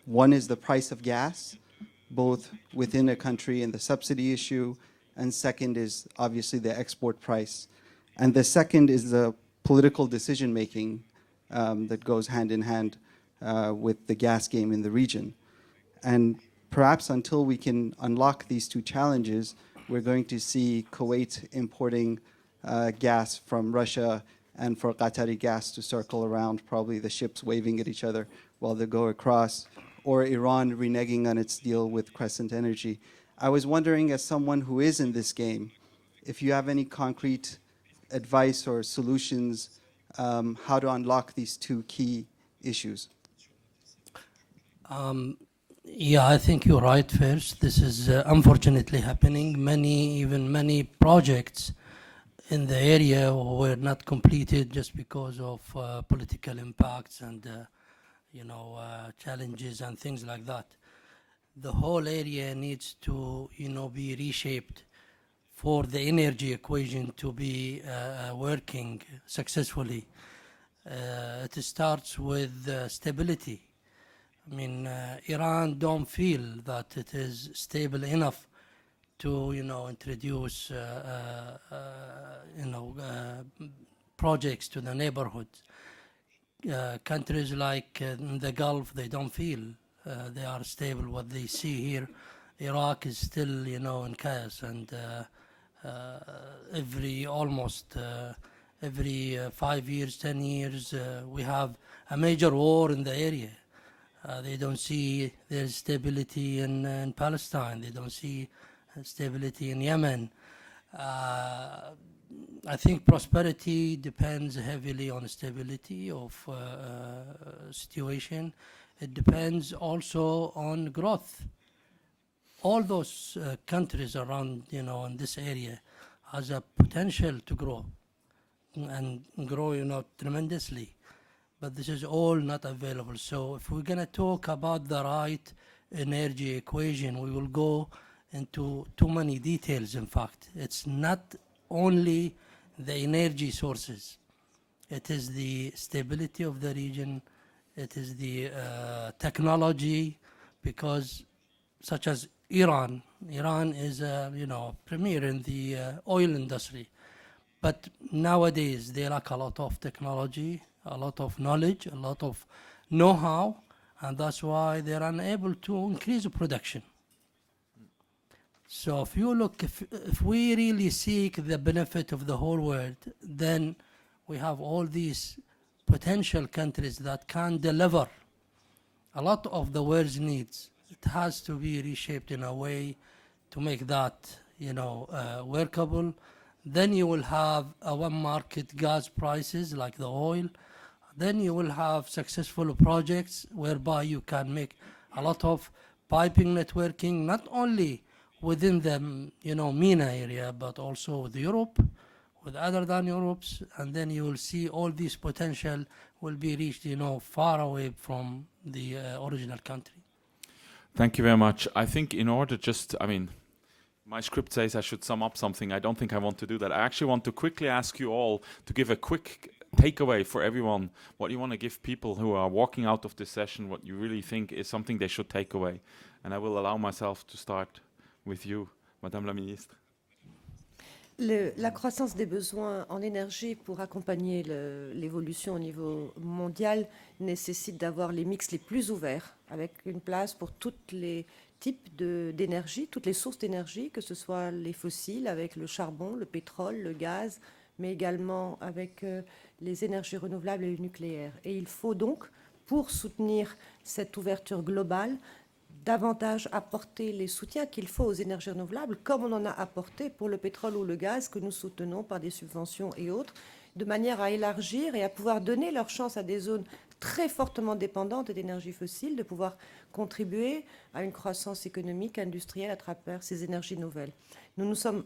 One is the price of gas, both within a country and the subsidy issue, and second is obviously the export price. And the second is the political decision-making that goes hand in hand with the gas game in the region. And perhaps until we can unlock these two challenges, we're going to see Kuwait importing gas from Russia, and for Qatari gas to circle around, probably the ships waving at each other while they go across, or Iran reneging on its deal with Crescent Energy. I was wondering, as someone who is in this game, if you have any concrete advice or solutions how to unlock these two key issues. Yeah, I think you're right first. This is unfortunately happening. Many projects in the area were not completed just because of political impacts and challenges and things like that. The whole area needs to be reshaped for the energy equation to be working successfully. It starts with stability. I mean, Iran don't feel that it is stable enough to, introduce, projects to the neighborhood. Countries like the Gulf, they don't feel they are stable. What they see here, Iraq is still, in chaos, and every 5 years, 10 years, we have a major war in the area. They don't see there's stability in Palestine. They don't see stability in Yemen. I think prosperity depends heavily on stability of situation. It depends also on growth. All those countries around, in this area has a potential to grow and grow, tremendously. But this is all not available. So if we're going to talk about the right energy equation, we will go into too many details, in fact. It's not only the energy sources. It is the stability of the region. It is the technology, because such as Iran is, premier in the oil industry. But nowadays, they lack a lot of technology, a lot of knowledge, a lot of know-how, and that's why they're unable to increase production. So if you look, if we really seek the benefit of the whole world, then we have all these potential countries that can deliver a lot of the world's needs. It has to be reshaped in a way to make that, workable. Then you will have a one market gas prices like the oil. Then you will have successful projects whereby you can make a lot of piping networking, not only within the, MENA area, but also with Europe, with other than Europe's, and then you will see all this potential will be reached, far away from the original country. Thank you very much. I think in order my script says I should sum up something. I don't think I want to do that. I actually want to quickly ask you all to give a quick takeaway for everyone, what you want to give people who are walking out of this session, what you really think is something they should take away. And I will allow myself to start with you, Madame la Ministre. La croissance des besoins en énergie pour accompagner l'évolution au niveau mondial nécessite d'avoir les mix les plus ouverts, avec une place pour tous les types d'énergie, toutes les sources d'énergie, que ce soit les fossiles avec le charbon, le pétrole, le gaz, mais également avec les énergies renouvelables et le nucléaire. Et il faut donc, pour soutenir cette ouverture globale, davantage apporter les soutiens qu'il faut aux énergies renouvelables, comme on en a apporté pour le pétrole ou le gaz que nous soutenons par des subventions et autres, de manière à élargir et à pouvoir donner leur chance à des zones très fortement dépendantes d'énergies fossiles, de pouvoir contribuer à une croissance économique, industrielle à travers ces énergies nouvelles. Nous sommes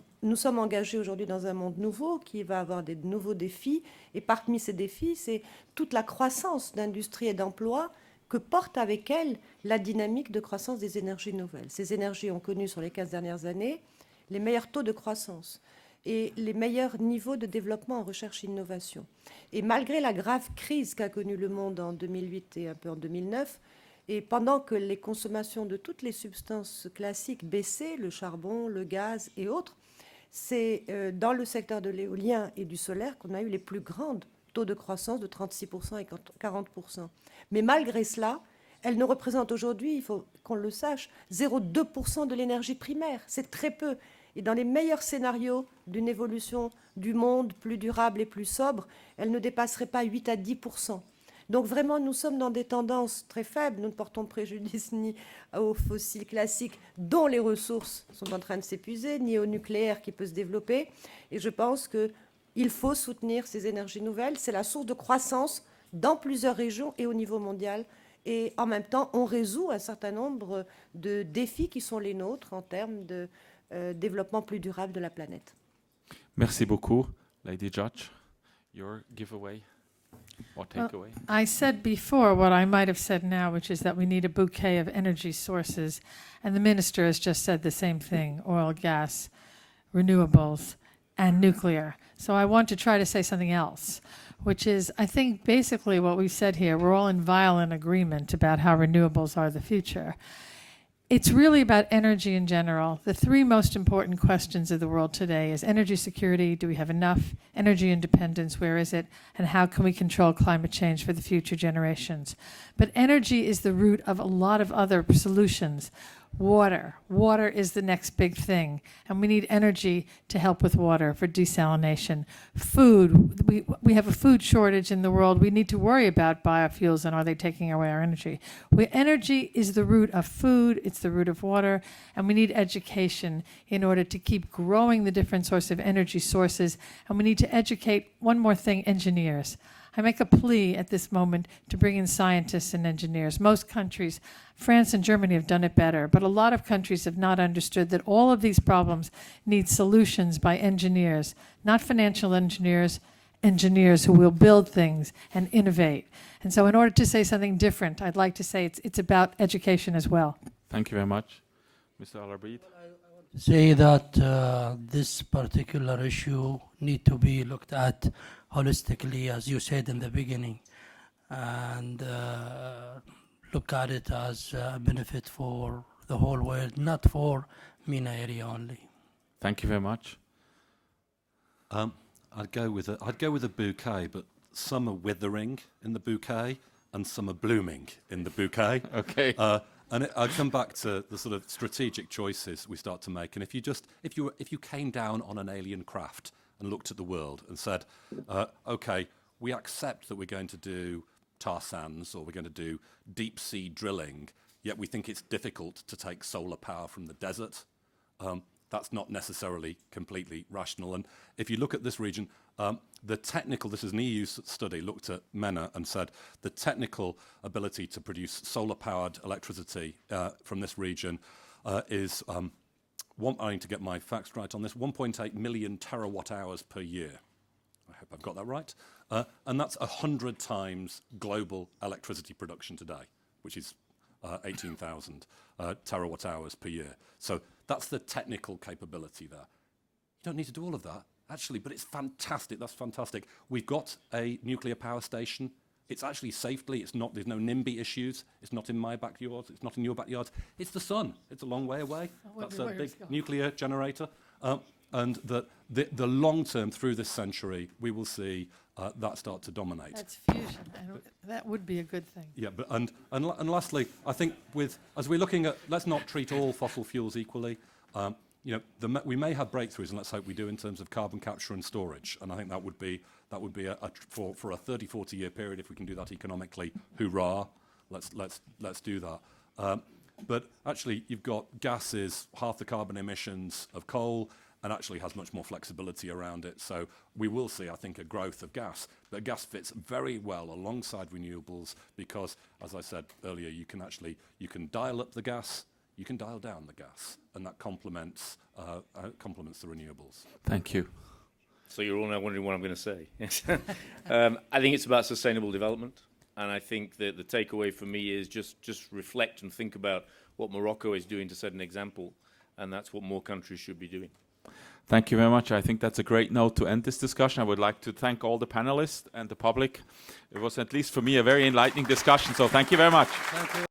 engagés aujourd'hui dans un monde nouveau qui va avoir des nouveaux défis, et parmi ces défis, c'est toute la croissance d'industrie et d'emploi que porte avec elle la dynamique de croissance des énergies nouvelles. Ces énergies ont connu sur les 15 dernières années les meilleurs taux de croissance et les meilleurs niveaux de développement en recherche et innovation. Et malgré la grave crise qu'a connue le monde en 2008 et un peu en 2009, et pendant que les consommations de toutes les substances classiques baissaient, le charbon, le gaz et autres, c'est dans le secteur de l'éolien et du solaire qu'on a eu les plus grands taux de croissance de 36% et 40%. Mais malgré cela, elle ne représente aujourd'hui, il faut qu'on le sache, 0,2% de l'énergie primaire. C'est très peu. Et dans les meilleurs scénarios d'une évolution du monde plus durable et plus sobre, elle ne dépasserait pas 8 à 10%. Donc vraiment, nous sommes dans des tendances très faibles. Nous ne portons préjudice ni aux fossiles classiques dont les ressources sont en train de s'épuiser, ni au nucléaire qui peut se développer. Et je pense qu'il faut soutenir ces énergies nouvelles. C'est la source de croissance dans plusieurs régions et au niveau mondial. Et en même temps, on résout un certain nombre de défis qui sont les nôtres en termes de développement plus durable de la planète. Merci beaucoup, Lady Judge. Your giveaway or takeaway? I said before what I might have said now, which is that we need a bouquet of energy sources. And the minister has just said the same thing: oil, gas, renewables, and nuclear. So I want to try to say something else, which is, I think basically what we've said here, we're all in violent agreement about how renewables are the future. It's really about energy in general. The three most important questions of the world today is energy security, do we have enough? Energy independence, where is it? And how can we control climate change for the future generations? But energy is the root of a lot of other solutions. Water. Water is the next big thing. And we need energy to help with water for desalination. Food. We have a food shortage in the world. We need to worry about biofuels and are they taking away our energy. Energy is the root of food. It's the root of water. And we need education in order to keep growing the different sorts of energy sources. And we need to educate, one more thing, engineers. I make a plea at this moment to bring in scientists and engineers. Most countries, France and Germany, have done it better, but a lot of countries have not understood that all of these problems need solutions by engineers, not financial engineers, engineers who will build things and innovate. And so in order to say something different, I'd like to say it's about education as well. Thank you very much. Mr. Arbeed? Say that this particular issue need to be looked at holistically, as you said in the beginning, and look at it as a benefit for the whole world, not for MENA area only. Thank you very much. I'd go with a bouquet, but some are withering in the bouquet and some are blooming in the bouquet. Okay. I come back to the sort of strategic choices we start to make. And if you came down on an alien craft and looked at the world and said, okay, we accept that we're going to do tar sands or we're going to do deep sea drilling, yet we think it's difficult to take solar power from the desert. That's not necessarily completely rational. And if you look at this region, this is an EU study, looked at MENA and said the technical ability to produce solar-powered electricity from this region is, I need to get my facts right on this, 1.8 million terawatt hours per year. I hope I've got that right. And that's 100 times global electricity production today, which is 18,000 terawatt hours per year. So that's the technical capability there. You don't need to do all of that, actually, but it's fantastic. That's fantastic. We've got a nuclear power station. It's actually safely, there's no NIMBY issues. It's not in my backyard. It's not in your backyard. It's the sun. It's a long way away. That's a big nuclear generator. And the long term, through this century, we will see that start to dominate. That's fusion. That would be a good thing. Yeah, but and lastly, I think as we're looking at, let's not treat all fossil fuels equally. We may have breakthroughs, and let's hope we do, in terms of carbon capture and storage. And I think that would be for a 30, 40 year period. If we can do that economically, hoorah! Let's do that. But actually, you've got gases, half the carbon emissions of coal, and actually has much more flexibility around it. So we will see, I think, a growth of gas. But gas fits very well alongside renewables because, as I said earlier, you can dial up the gas, you can dial down the gas, and that complements the renewables. Thank you. So you're all now wondering what I'm going to say. I think it's about sustainable development. And I think that the takeaway for me is just reflect and think about what Morocco is doing to set an example. And that's what more countries should be doing. Thank you very much. I think that's a great note to end this discussion. I would like to thank all the panelists and the public. It was, at least for me, a very enlightening discussion. So thank you very much. Thank you.